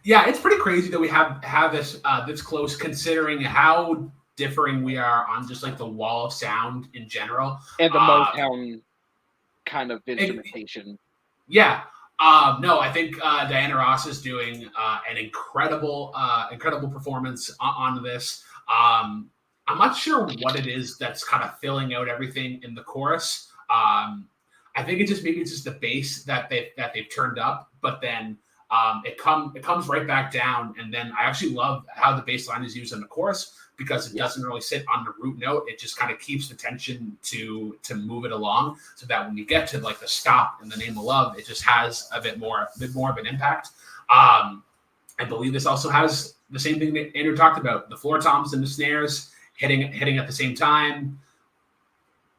Yeah, it's pretty crazy that we have this this close, considering how differing we are on just like the wall of sound in general. And the Motown kind of instrumentation. No, I think Diana Ross is doing an incredible performance on this. I'm not sure what it is that's kind of filling out everything in the chorus. I think it's just the bass that they've turned up, but then it comes right back down. And then I actually love how the bass line is used in the chorus because it doesn't really sit on the root note. It just kind of keeps the tension to move it along, so that when you get to like the stop in the name of love, it just has a bit more of an impact. I believe this also has the same thing that Andrew talked about: the floor toms and the snares hitting at the same time.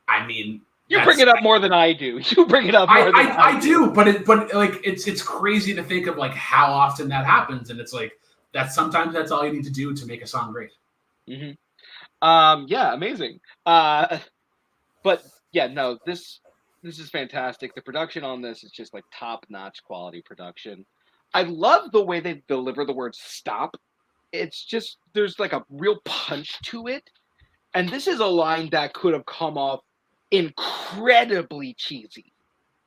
I mean, you bring it up more than I do. You bring it up more than I do. But it's crazy to think of like how often that happens, and it's like sometimes that's all you need to do to make a song great. Mm-hmm. Yeah, amazing. But yeah, no, this is fantastic. The production on this is just like top-notch quality production. I love the way they deliver the word stop. It's just, there's like a real punch to it. And this is a line that could have come off incredibly cheesy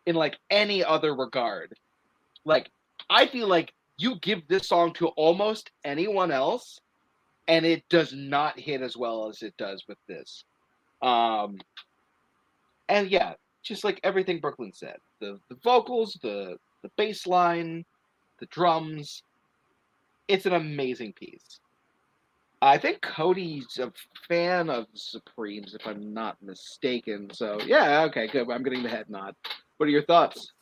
in like any other regard. Like, I feel like you give this song to almost anyone else and it does not hit as well as it does with this. And yeah, just like everything Brooklyn said, the vocals, the bass line, the drums, it's an amazing piece. I think Cody's a fan of Supremes, if I'm not mistaken. So yeah, okay, good. I'm getting the head nod. What are your thoughts?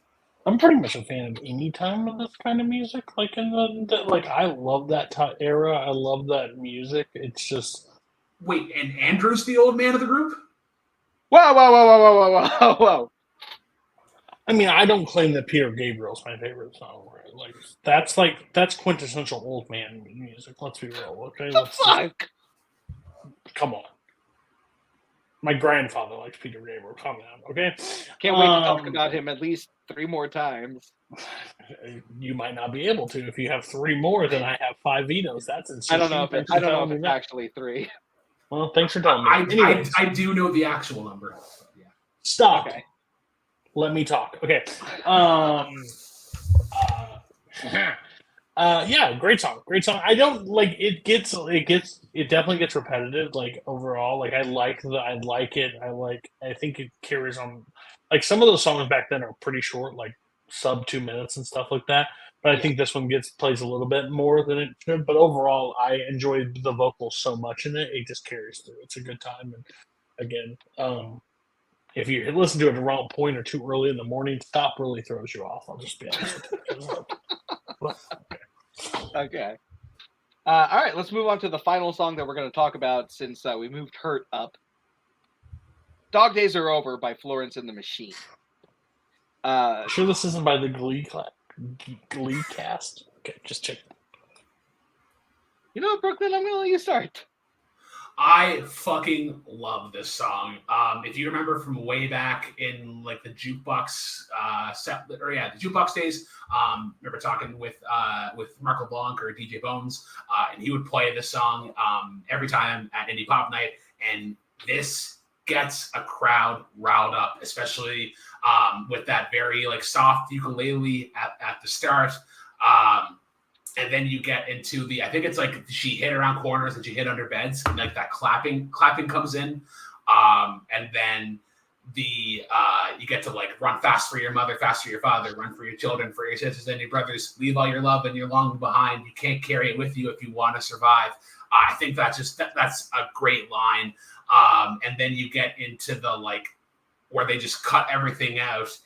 I'm pretty much a fan of any time of this kind of music. Like I love that era. I love that music. It's just wait. And Andrew's the old man of the group? Whoa! I mean, I don't claim that Peter Gabriel's my favorite song. Right? That's quintessential old man music. Let's be real, okay? Fuck. Come on. My grandfather likes Peter Gabriel. Calm down, okay? Can't wait to talk about him at least 3 more times. You might not be able to. If you have 3 more, then I have 5 vetoes. That's insane. I don't know if it's actually 3. Well, thanks for telling me. I do know the actual number. Yeah. Stop. Okay. Let me talk. Okay. Yeah, great song. I don't like it definitely gets repetitive, like overall. Like I like it. I think it carries on. Like some of those songs back then are pretty short, like sub 2 minutes and stuff like that. But I think this one plays a little bit more than it should. But overall, I enjoyed the vocals so much in it. It just carries through. It's a good time. And again, if you listen to it at the wrong point or too early in the morning, stop really throws you off. I'll just be honest with you. Okay. All right, let's move on to the final song that we're going to talk about since we moved Hurt up. Dog Days Are Over by Florence and the Machine. Sure this isn't by the Glee cast? Okay, just check. You know what, Brooklyn? I'm gonna let you start. I fucking love this song. If you remember from way back in like the jukebox the jukebox days, remember talking with Marco Blanc or DJ Bones, and he would play this song every time at Indie Pop Night, and this gets a crowd riled up, especially with that very like soft ukulele at the start. And then you get into I think it's like she hit around corners and she hit under beds, and like that clapping comes in. And then you get to like run fast for your mother, fast for your father, run for your children, for your sisters and your brothers, leave all your love and your longing behind. You can't carry it with you if you want to survive. I think that's a great line. And then you get into the like where they just cut everything out.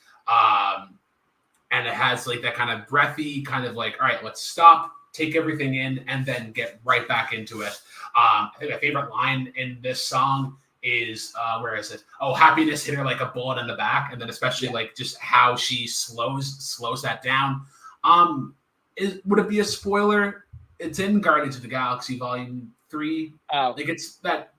And it has like that kind of breathy kind of like, all right, let's stop, take everything in, and then get right back into it. I think my favorite line in this song is where is it? Oh, happiness hit her like a bullet in the back, and then especially like just how she slows that down. Would it be a spoiler? It's in Guardians of the Galaxy Volume 3. Oh, Like it's that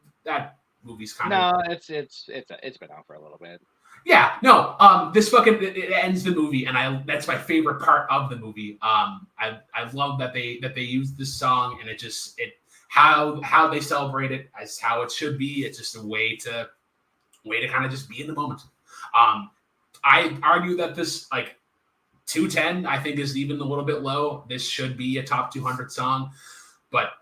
movie's kind no, of it's been out for a little bit. Yeah, no. This fucking it ends the movie, and that's my favorite part of the movie. I love that they used this song, and it how they celebrate it as how it should be. It's just a way to kind of just be in the moment. I argue that this like 210 I think is even a little bit low. This should be a top 200 song, but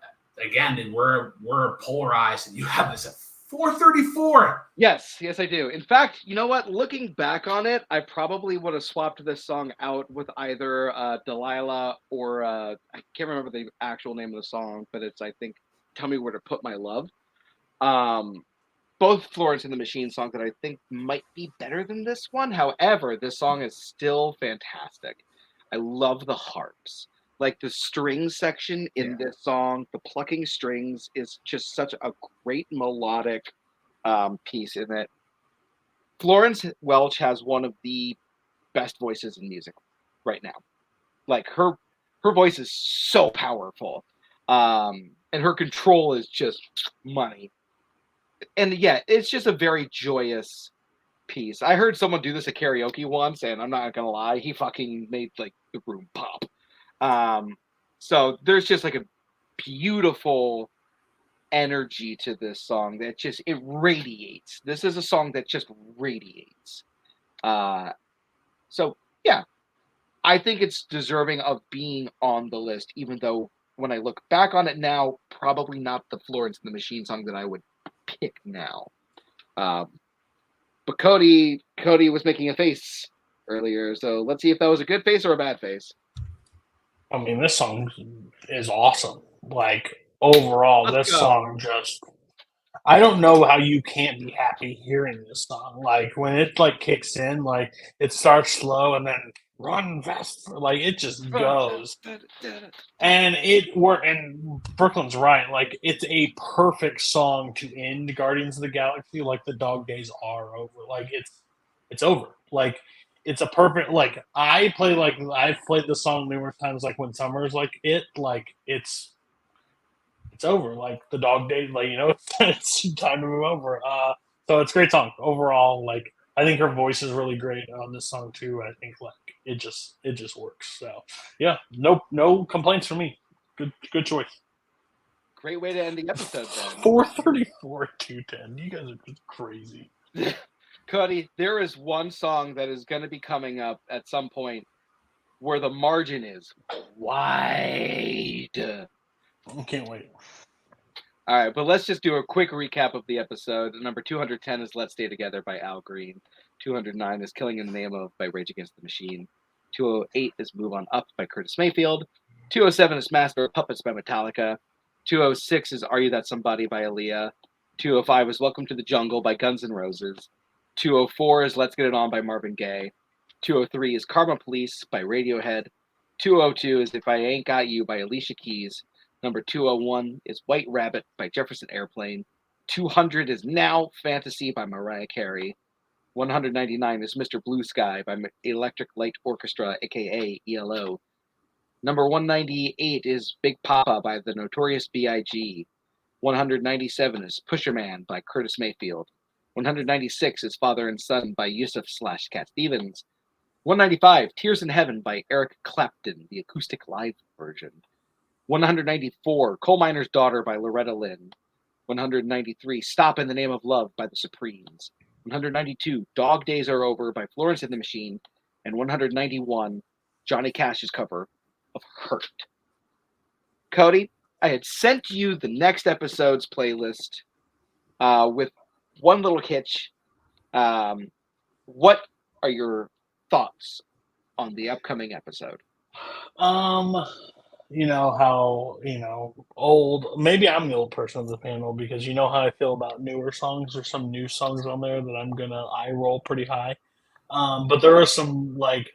again, and we're polarized, and you have this at 434. Yes, I do. In fact, you know what? Looking back on it, I probably would have swapped this song out with either Delilah or I can't remember the actual name of the song, but it's I think "Tell Me Where to Put My Love." Both Florence and the Machine songs that I think might be better than this one. However, this song is still fantastic. I love the harps. Like the string section in this song, the plucking strings is just such a great melodic piece in it. Florence Welch has one of the best voices in music right now. Like her voice is so powerful, and her control is just money. And yeah, it's just a very joyous piece. I heard someone do this at karaoke once, and I'm not gonna lie, he fucking made like the room pop. So there's just like a beautiful energy to this song that just it radiates. This is a song that just radiates. So yeah, I think it's deserving of being on the list, even though when I look back on it now, probably not the Florence and the Machine song that I would pick now. But Cody was making a face earlier, so let's see if that was a good face or a bad face. I mean, this song is awesome. Like overall, this song just I don't know how you can't be happy hearing this song. Like when it like kicks in, like it starts slow and then run fast, like it just goes. And Brooklyn's right. Like it's a perfect song to end Guardians of the Galaxy. Like the dog days are over. Like it's over. Like it's a perfect. Like I've played the song numerous times. Like when summer's like it's over. Like the dog days, like it's time to move over. So it's a great song overall. Like I think her voice is really great on this song too. I think like it just works. So yeah, no complaints from me. Good choice. Great way to end the episode then. 434 210. You guys are just crazy. Cody, there is one song that is going to be coming up at some point where the margin is wide. I can't wait. All right, but let's just do a quick recap of the episode. Number 210 is Let's Stay Together by Al Green. 209 is Killing in the Name of by Rage Against the Machine. 208 is Move On Up by Curtis Mayfield. 207 is Master of Puppets by Metallica. 206 is Are You That Somebody by Aaliyah. 205 is Welcome to the Jungle by Guns N' Roses. 204 is Let's Get It On by Marvin Gaye. 203 is Karma Police by Radiohead. 202 is If I Ain't Got You by Alicia Keys. Number 201 is White Rabbit by Jefferson Airplane. 200 is Now Fantasy by Mariah Carey. 199 is Mr. Blue Sky by Electric Light Orchestra, aka ELO. Number 198 is Big Papa by the Notorious B.I.G. 197 is Pusher Man by Curtis Mayfield. 196 is Father and Son by Yusuf / Cat Stevens. 195, Tears in Heaven by Eric Clapton, the acoustic live version. 194, Coal Miner's Daughter by Loretta Lynn. 193, Stop in the Name of Love by the Supremes. 192, Dog Days Are Over by Florence and the Machine. And 191, Johnny Cash's cover of Hurt. Cody, I had sent you the next episode's playlist with one little hitch. What are your thoughts on the upcoming episode? You know how, old, maybe I'm the old person of the panel because you know how I feel about newer songs. There's some new songs on there that I'm gonna eye roll pretty high. But there are some like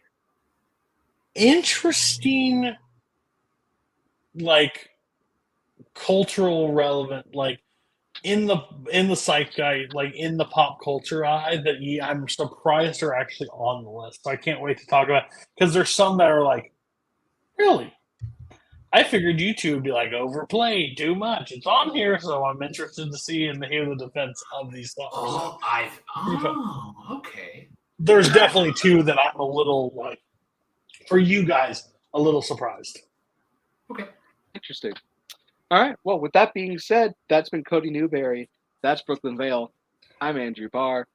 interesting, like cultural relevant, like in the zeitgeist, like in the pop culture eye that I'm surprised are actually on the list. So I can't wait to talk about because there's some that are like, really? I figured YouTube would be like overplayed too much. It's on here, so I'm interested to see and hear the defense of these songs. Okay. There's definitely two that I'm a little like, for you guys, a little surprised. Okay. Interesting. All right. Well, with that being said, that's been Cody Newberry. That's Brooklyn Vale. I'm Andrew Barr.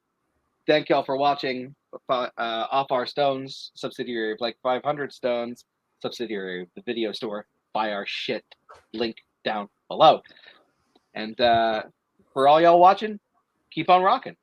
Thank y'all for watching Off Our Stones, subsidiary of like 500 Stones, subsidiary of the video store. Buy our shit. Link down below. And for all y'all watching, keep on rocking.